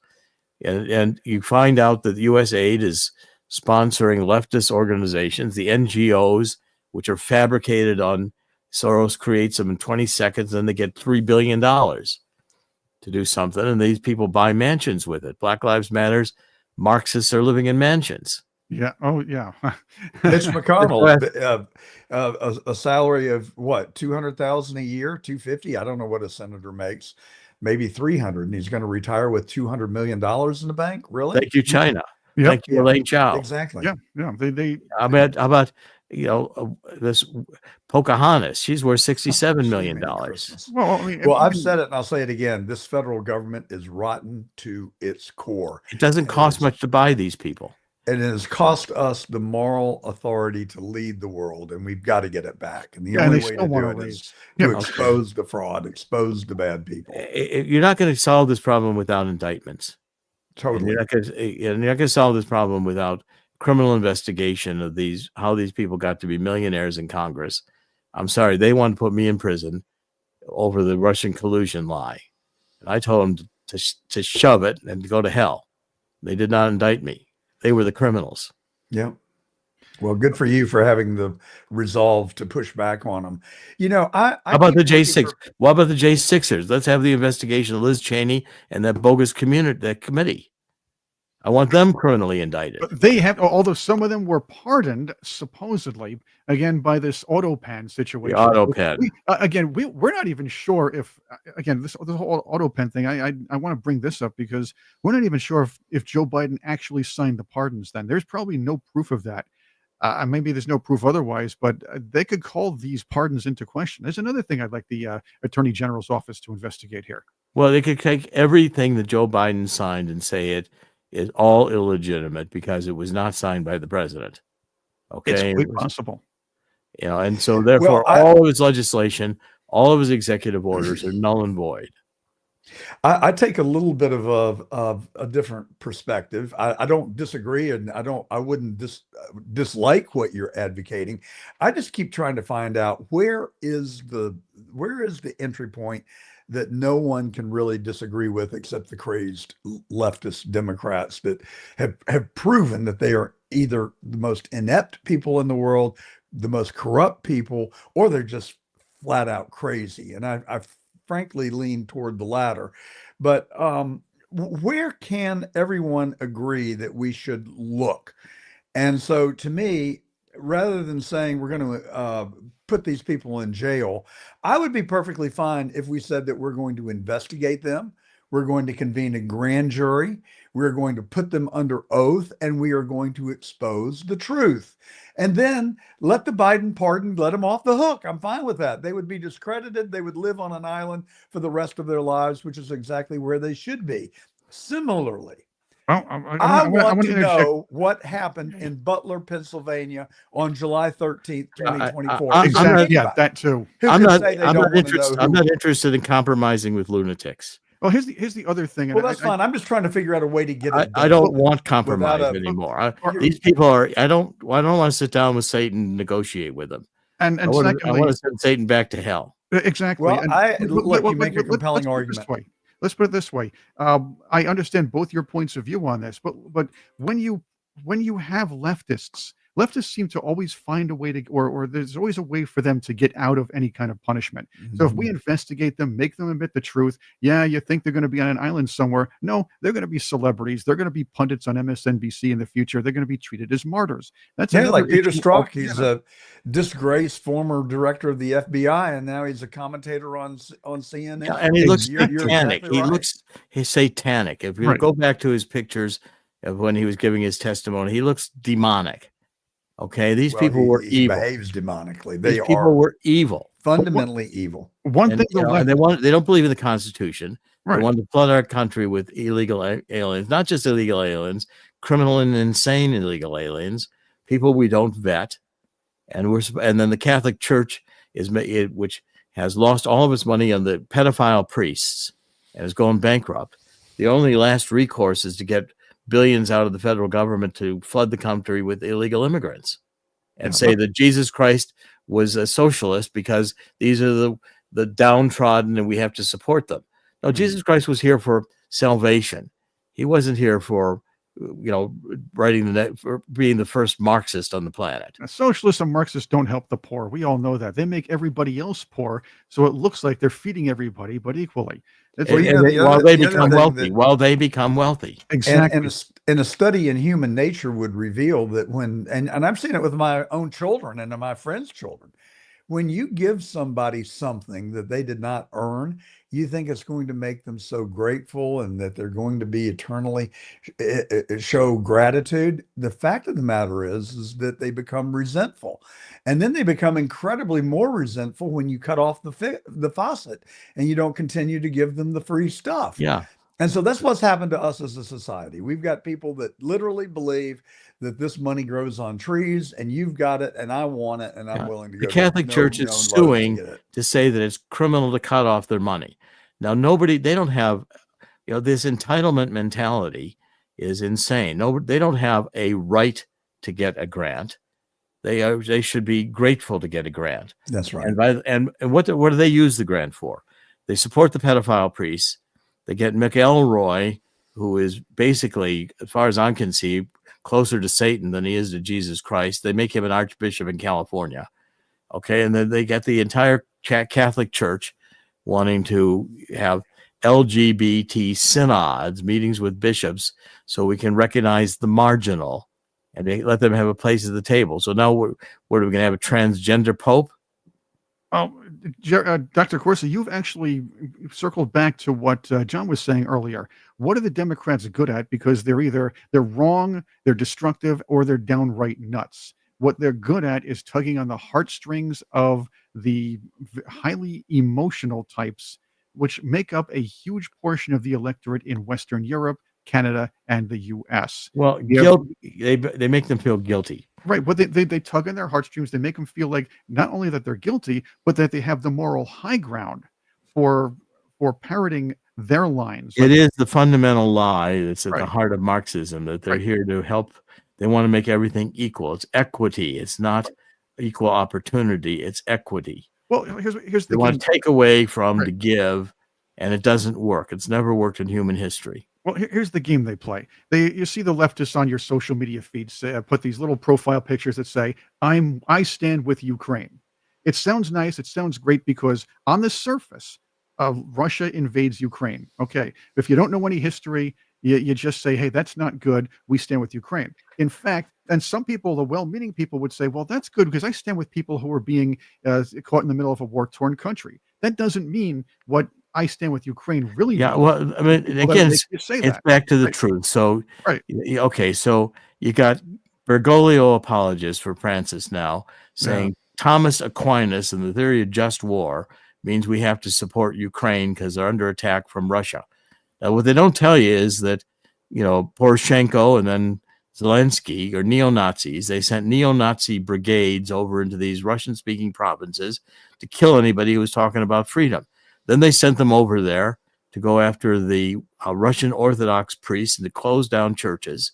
and you find out that US aid is sponsoring leftist organizations, the NGOs, which are fabricated on Soros creates them in 20 seconds, then they get $3 billion to do something, and these people buy mansions with it. Black Lives Matters, Marxists are living in mansions. Yeah. Oh, yeah. Mitch McConnell, a salary of what, 200,000 a year, 250. I don't know what a senator makes, maybe 300, and he's going to retire with $200 million in the bank. Really? Thank you, China. Yep. Thank you, Elaine Chao. Exactly. Yeah. Yeah. They. How about this Pocahontas? She's worth $67 million. Well, I mean, Well, I've said it and I'll say it again. This federal government is rotten to its core. It doesn't cost much to buy these people. And it has cost us the moral authority to lead the world, and we've got to get it back. And the only way to do it is to expose the fraud, expose the bad people. You're not going to solve this problem without indictments. Totally. You're not going to solve this problem without criminal investigation of how these people got to be millionaires in Congress. I'm sorry, they want to put me in prison over the Russian collusion lie. And I told them to shove it and to go to hell. They did not indict me. They were the criminals. Yeah. Well, good for you for having the resolve to push back on them. How about the J6? What about the J6ers? Let's have the investigation of Liz Cheney and that bogus committee. I want them criminally indicted. But they have, although some of them were pardoned, supposedly, again, by this auto pen situation. The auto pen. We're not even sure if, again, this whole auto pen thing, I want to bring this up because we're not even sure if Joe Biden actually signed the pardons then. There's probably no proof of that. Maybe there's no proof otherwise, but they could call these pardons into question. There's another thing I'd like the Attorney General's office to investigate here. Well, they could take everything that Joe Biden signed and say it is all illegitimate because it was not signed by the president. Okay, it's quite possible. And so therefore, all of his legislation, all of his executive orders are null and void. I take a little bit of a different perspective. I don't disagree, and I wouldn't dislike what you're advocating. I just keep trying to find out where is the entry point that no one can really disagree with except the crazed leftist Democrats that have proven that they are either the most inept people in the world, the most corrupt people, or they're just flat out crazy. And I frankly lean toward the latter. But where can everyone agree that we should look? And so to me, rather than saying we're going to put these people in jail, I would be perfectly fine if we said that we're going to investigate them. We're going to convene a grand jury. We're going to put them under oath, and we are going to expose the truth. And then let the Biden pardon, let them off the hook. I'm fine with that. They would be discredited. They would live on an island for the rest of their lives, which is exactly where they should be. Similarly, Well, I want to interject. know what happened in Butler, Pennsylvania on July 13th, 2024. I'm Exactly. not- Yeah, that too. Who I'm can not. say they I'm don't not want to know interested. who? I'm not interested in compromising with lunatics. Well, here's the other thing. Well, that's fine. I'm just trying to figure out a way to get it I done. don't want compromise a- anymore. or- These people are. I don't want to sit down with Satan and negotiate with them. and I want secondly, to send Satan back to hell. exactly. Well, And look, you make a compelling let's put it argument. this way. Let's put it this way. I understand both your points of view on this, but when you have leftists seem to always find a way to, or there's always a way for them to get out of any kind of punishment. So if we Mm-hmm. investigate them, make them admit the truth, yeah, you think they're going to be on an island somewhere. No, they're going to be celebrities. They're going to be pundits on MSNBC in the future. They're going to be treated as martyrs. That's Yeah, another like Peter issue Strzok. He's altogether. a disgraced former director of the FBI, and now he's a commentator on CNN. Yeah, and he looks You're satanic. exactly right. He's satanic. If you Right. go back to his pictures of when he was giving his testimony, he looks demonic. Okay, these Well, people were he evil. behaves demonically. These They people are were evil. fundamentally evil. One And, thing the left, they don't believe in the Constitution. They right. want to flood our country with illegal aliens, not just illegal aliens, criminal and insane illegal aliens, people we don't vet, and then the Catholic Church which has lost all of its money on the pedophile priests and is going bankrupt. The only last recourse is to get billions out of the federal government to flood the country with illegal immigrants, and say that Jesus Christ was a socialist because these are the downtrodden and we have to support them. No, Jesus Christ was here for salvation. He wasn't here for for being the first Marxist on the planet. Socialists and Marxists don't help the poor. We all know that. They make everybody else poor, so it looks like they're feeding everybody, but equally. That's Well, like- you know, While they the other become thing wealthy, exactly. And a study in human nature would reveal that and I've seen it with my own children and my friends' children, when you give somebody something that they did not earn, you think it's going to make them so grateful and that they're going to be eternally show gratitude. The fact of the matter is that they become resentful, and then they become incredibly more resentful when you cut off the faucet and you don't continue to give them the free stuff. Yeah. And so that's what's happened to us as a society. We've got people that literally believe that this money grows on trees and you've got it and I want it and I'm willing to go. The Catholic Church is suing to say that it's criminal to cut off their money. Now, they don't have, this entitlement mentality is insane. No, they don't have a right to get a grant. They should be grateful to get a grant. That's right. And what do they use the grant for? They support the pedophile priests. They get McElroy, who is basically, as far as I'm conceived, closer to Satan than he is to Jesus Christ. They make him an archbishop in California. Okay. And then they get the entire Catholic Church wanting to have LGBT synods, meetings with bishops, so we can recognize the marginal and let them have a place at the table. So now what are we going to have, a transgender pope? Dr. Corsi, you've actually circled back to what John was saying earlier. What are the Democrats good at? Because they're wrong, they're destructive, or they're downright nuts. What they're good at is tugging on the heartstrings of the highly emotional types, which make up a huge portion of the electorate in Western Europe, Canada, and the U.S. Well, they make them feel guilty. Right, but they tug on their heartstrings. They make them feel like not only that they're guilty, but that they have the moral high ground for parroting their lines. It is the fundamental lie that's at Right. the heart of Marxism, that they're Right. here to help. They want to make everything equal. It's equity. It's not equal opportunity. It's equity. Well, here's They the want game. to take away from Right. to give, and it doesn't work. It's never worked in human history. Well, here's the game they play. You see the leftists on your social media feeds put these little profile pictures that say, I stand with Ukraine. It sounds nice. It sounds great because on the surface, Russia invades Ukraine. Okay, if you don't know any history, you just say, hey, that's not good. We stand with Ukraine. In fact, and some people, the well-meaning people, would say, well, that's good because I stand with people who are being caught in the middle of a war-torn country. That doesn't mean what I stand with Ukraine really Yeah, means. well, I mean, People that again, make you say it's that. back to the Right, truth. So, right. okay, so you got Bergoglio apologists for Francis now Yeah. saying Thomas Aquinas and the theory of just war means we have to support Ukraine because they're under attack from Russia. Now, what they don't tell you is that, Poroshenko and then Zelensky are neo-Nazis. They sent neo-Nazi brigades over into these Russian-speaking provinces to kill anybody who was talking about freedom. Then they sent them over there to go after the Russian Orthodox priests and to close down churches.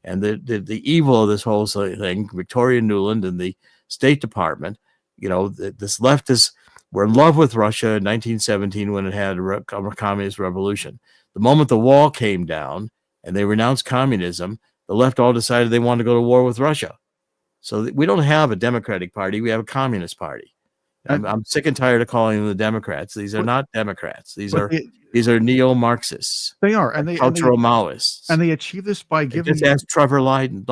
And the evil of this whole thing, Victoria Nuland and the State Department, this leftists were in love with Russia in 1917 when it had a communist revolution. The moment the wall came down and they renounced communism, the left all decided they wanted to go to war with Russia. So we don't have a Democratic Party. We have a Communist Party. I'm sick and tired of calling them the Democrats. These are not Democrats. These are neo-Marxists. They are, and cultural Maoists. And they achieve this by giving. Just ask Trevor Loudon.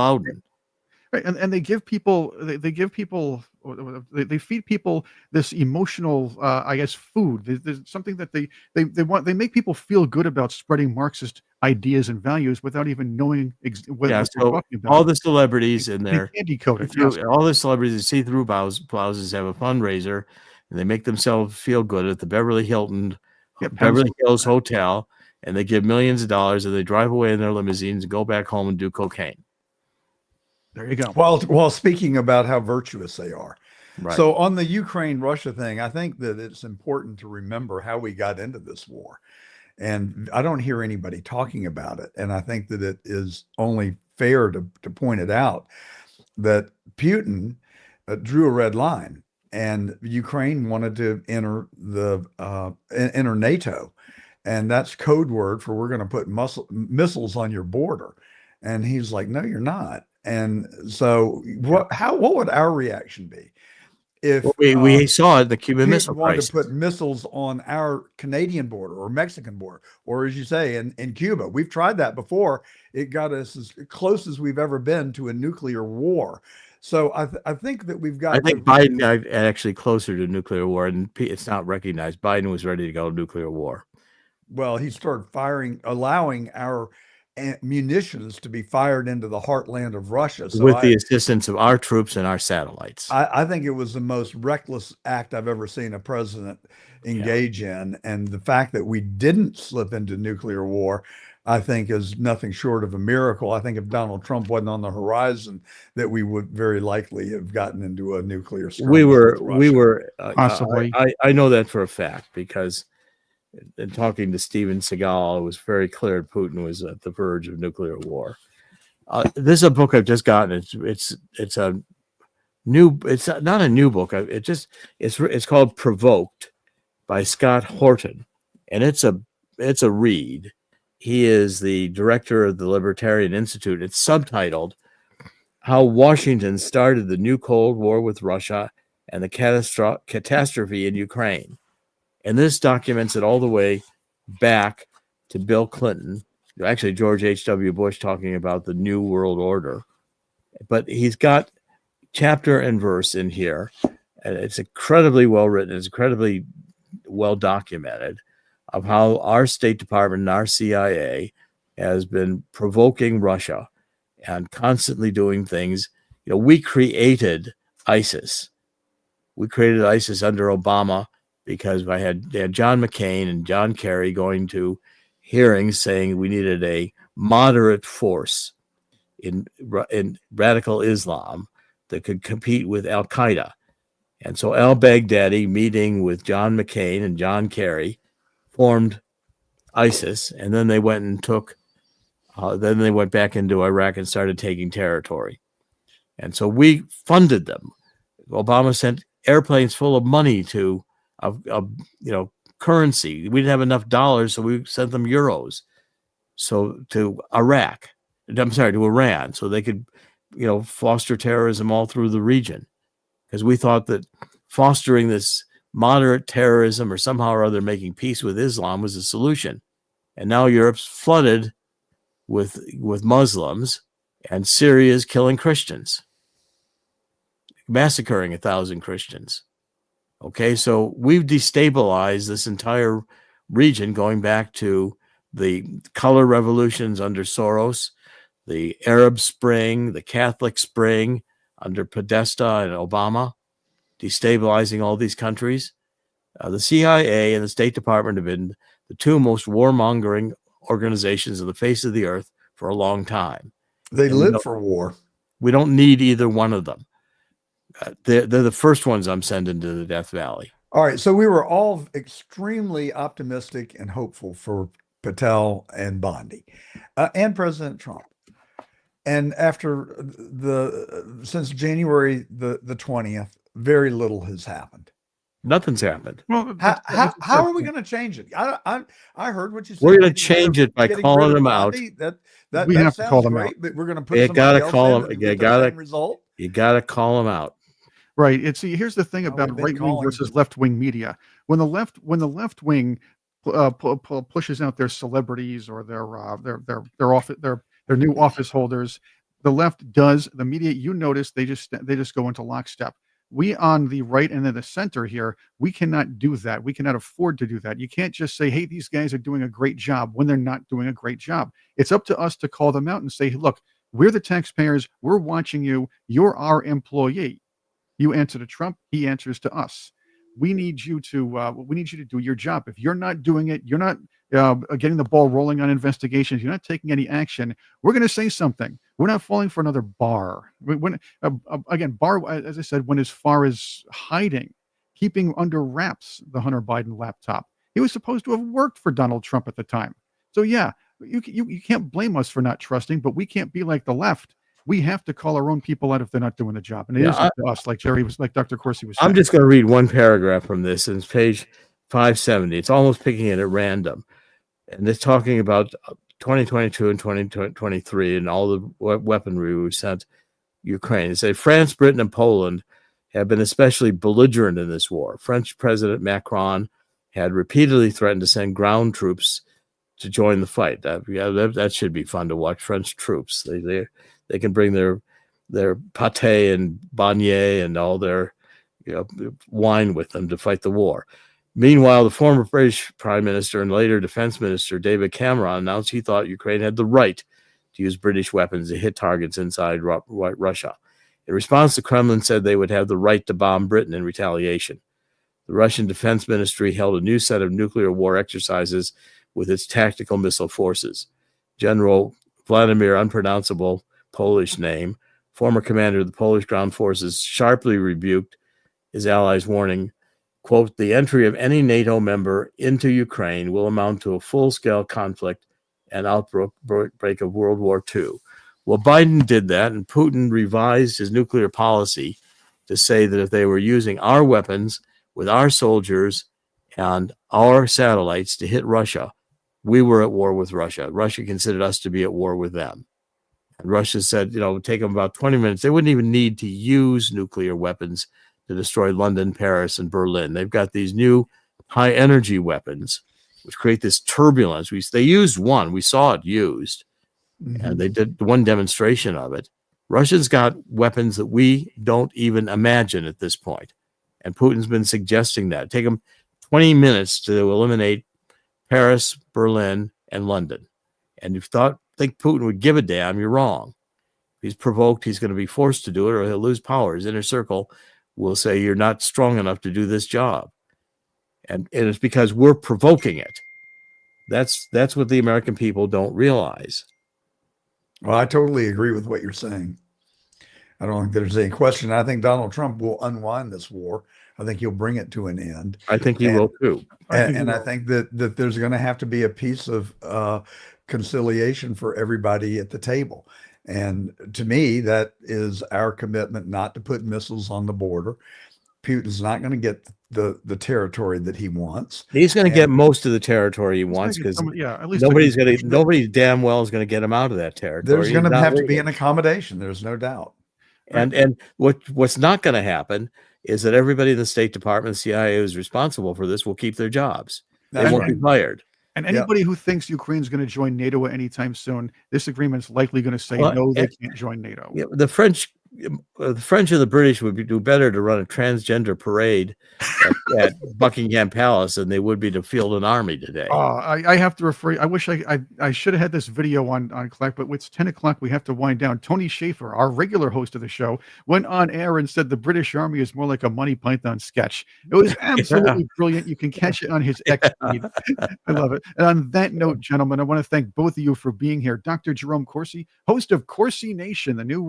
Right, and they give people they feed people this emotional I guess food. There's something that they want. They make people feel good about spreading Marxist ideas and values without even knowing what they're talking about. All the celebrities in there, candy coated. All the celebrities that see through blouses have a fundraiser, and they make themselves feel good at the Beverly Hilton, Beverly Hills Hotel, and they give millions of dollars, and they drive away in their limousines and go back home and do cocaine. There you go. While speaking about how virtuous they are. Right. So on the Ukraine-Russia thing, I think that it's important to remember how we got into this war. And I don't hear anybody talking about it. And I think that it is only fair to point it out that Putin drew a red line, and Ukraine wanted to enter enter NATO. And that's code word for we're going to put missiles on your border. And he's like, no, you're not. And so what would our reaction be if we saw the Cuban Missile Crisis wanted to put missiles on our Canadian border or Mexican border, or as you say, in Cuba? We've tried that before. It got us as close as we've ever been to a nuclear war. So I think that we've got. I think Biden got actually closer to nuclear war, and it's not recognized. Biden was ready to go to nuclear war. Well, he started allowing our munitions to be fired into the heartland of Russia. So with the assistance of our troops and our satellites. I think it was the most reckless act I've ever seen a president engage in. And the fact that we didn't slip into nuclear war, I think, is nothing short of a miracle. I think if Donald Trump wasn't on the horizon, that we would very likely have gotten into a nuclear skirmish. We were possibly. I know that for a fact, because in talking to Steven Seagal, it was very clear Putin was at the verge of nuclear war. This is a book I've just gotten. It's not a new book. It's called Provoked by Scott Horton, and it's a read. He is the director of the Libertarian Institute. It's subtitled "How Washington Started the New Cold War with Russia and the Catastrophe in Ukraine." And this documents it all the way back to Bill Clinton, actually George H.W. Bush, talking about the New World Order. But he's got chapter and verse in here, and it's incredibly well written. It's incredibly well documented of how our State Department and our CIA has been provoking Russia and constantly doing things. We created ISIS. We created ISIS under Obama, because they had John McCain and John Kerry going to hearings saying we needed a moderate force in radical Islam that could compete with Al Qaeda. And so al-Baghdadi, meeting with John McCain and John Kerry, formed ISIS, and then they went and then they went back into Iraq and started taking territory. And so we funded them. Obama sent airplanes full of money to currency. We didn't have enough dollars, so we sent them euros. So to Iran, so they could, foster terrorism all through the region. Because we thought that fostering this moderate terrorism or somehow or other making peace with Islam was the solution. And now Europe's flooded with Muslims, and Syria is killing Christians, massacring 1,000 Christians. Okay, so we've destabilized this entire region, going back to the color revolutions under Soros, the Arab Spring, the Catholic Spring under Podesta and Obama, destabilizing all these countries. The CIA and the State Department have been the two most warmongering organizations on the face of the earth for a long time. They live for war. We don't need either one of them. They're the first ones I'm sending to the Death Valley. All right. So we were all extremely optimistic and hopeful for Patel and Bondi and President Trump. And after since January the 20th, very little has happened. Nothing's happened. Well, How are we going to change it? I heard what you said. We're going to change it by calling them out. We have to call them great, out. but we're going to put You somebody gotta else call in them. and You get the gotta. same result. You got to call them out. Right. Here's the thing Well, about we've been right wing calling- versus left wing media. When the left wing pushes out their celebrities or their new office holders, the left does. The media, you notice, they just go into lockstep. We on the right and then the center here, we cannot do that. We cannot afford to do that. You can't just say, hey, these guys are doing a great job when they're not doing a great job. It's up to us to call them out and say, look, we're the taxpayers. We're watching you. You're our employee. You answer to Trump. He answers to us. We need you to do your job. If you're not doing it, you're not getting the ball rolling on investigations. You're not taking any action. We're going to say something. We're not falling for another Barr. Again, Barr, as I said, went as far as hiding, keeping under wraps the Hunter Biden laptop. He was supposed to have worked for Donald Trump at the time. So yeah, you can't blame us for not trusting, but we can't be like the left. We have to call our own people out if they're not doing the job, and it is up to us, like Dr. Corsi was saying. I'm just going to read one paragraph from this, and it's page 570. It's almost picking it at random, and it's talking about 2022 and 2023 and all the weaponry we sent Ukraine. It says France, Britain, and Poland have been especially belligerent in this war. French President Macron had repeatedly threatened to send ground troops to join the fight. That should be fun to watch. French troops. They can bring their pâté and beignet and all their wine with them to fight the war. Meanwhile, the former British Prime Minister and later Defense Minister David Cameron announced he thought Ukraine had the right to use British weapons to hit targets inside Russia. In response, the Kremlin said they would have the right to bomb Britain in retaliation. The Russian Defense Ministry held a new set of nuclear war exercises with its tactical missile forces. General Vladimir, unpronounceable Polish name, former commander of the Polish ground forces, sharply rebuked his allies, warning, quote, the entry of any NATO member into Ukraine will amount to a full-scale conflict and outbreak of World War II. Well, Biden did that, and Putin revised his nuclear policy to say that if they were using our weapons with our soldiers and our satellites to hit Russia, we were at war with Russia. Russia considered us to be at war with them. And Russia said, it would take them about 20 minutes. They wouldn't even need to use nuclear weapons to destroy London, Paris, and Berlin. They've got these new high-energy weapons, which create this turbulence. They used one. We saw it used, and they did one demonstration of it. Russia's got weapons that we don't even imagine at this point, and Putin's been suggesting that. Take them 20 minutes to eliminate Paris, Berlin, and London. And if you think Putin would give a damn, you're wrong. If he's provoked, he's going to be forced to do it, or he'll lose power. His inner circle will say, you're not strong enough to do this job. And it's because we're provoking it. That's what the American people don't realize. Well, I totally agree with what you're saying. I don't think there's any question. I think Donald Trump will unwind this war. I think he'll bring it to an end. I think he will too. And I think that there's going to have to be a piece of conciliation for everybody at the table. And to me, that is our commitment not to put missiles on the border. Putin's not going to get the territory that he wants. He's going to get most of the territory he wants because nobody damn well is going to get him out of that territory. There's going to have to be an accommodation. There's no doubt. And what's not going to happen is that everybody in the State Department, CIA, who's responsible for this will keep their jobs. They That's won't right. be fired. And Yep. anybody who thinks Ukraine's going to join NATO anytime soon, this agreement's likely going to say Well, no, they can't join NATO. Yeah, the French and the British would do better to run a transgender parade at Buckingham Palace than they would be to field an army today. I have to refer. I wish I should have had this video on Clark, but it's 10 o'clock. We have to wind down. Tony Shaffer, our regular host of the show, went on air and said the British Army is more like a Monty Python sketch. It was absolutely brilliant. You can catch it on his X feed. I love it. And on that note, gentlemen, I want to thank both of you for being here. Dr. Jerome Cosi, host of Corsi Nation, the new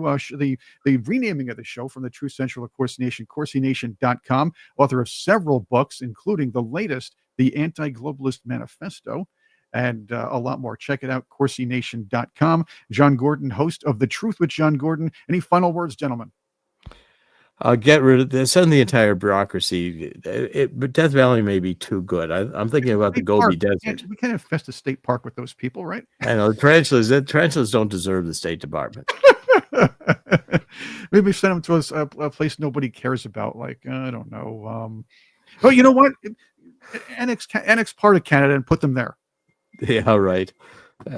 the renaming of the show from the True Central of Corsi Nation, CorsiNation.com, author of several books, including the latest, The Anti-Globalist Manifesto, and a lot more. Check it out, CorsiNation.com. John Gordon, host of The Truth with John Gordon. Any final words, gentlemen? Get rid of this. Send the entire bureaucracy. But Death Valley may be too good. I'm thinking about the Gobi Desert. We can't infest a state park with those people, right? I know the tarantulas don't deserve the State Department. Maybe send them to a place nobody cares about, like I don't know. Oh, you know what? Annex part of Canada and put them there. Yeah, right.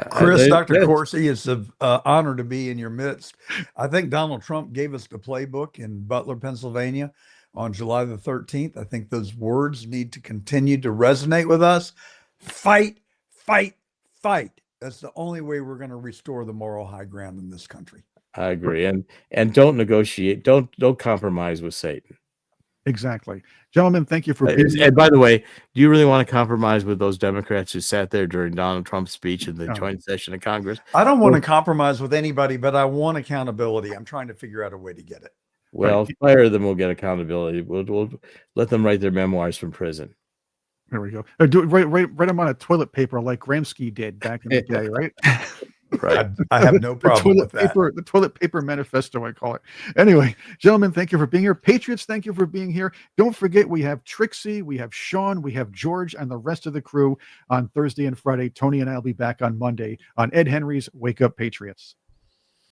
Chris, Dr. Corsi, it's an honor to be in your midst. I think Donald Trump gave us the playbook in Butler, Pennsylvania on July the 13th. I think those words need to continue to resonate with us. Fight, fight, fight. That's the only way we're going to restore the moral high ground in this country. I agree. And don't negotiate. Don't compromise with Satan. Exactly. Gentlemen, thank you for being here. And by the way, do you really want to compromise with those Democrats who sat there during Donald Trump's speech in the joint session of Congress? I don't want to compromise with anybody, but I want accountability. I'm trying to figure out a way to get it. Well, fire them will get accountability. We'll let them write their memoirs from prison. There we go. Do it write them on a toilet paper like Gramsci did back in the day, right? Right. I have no problem with that. The toilet paper manifesto, I call it. Anyway, gentlemen, thank you for being here. Patriots, thank you for being here. Don't forget, we have Trixie, we have Sean, we have George, and the rest of the crew on Thursday and Friday. Tony and I will be back on Monday on Ed Henry's Wake Up Patriots.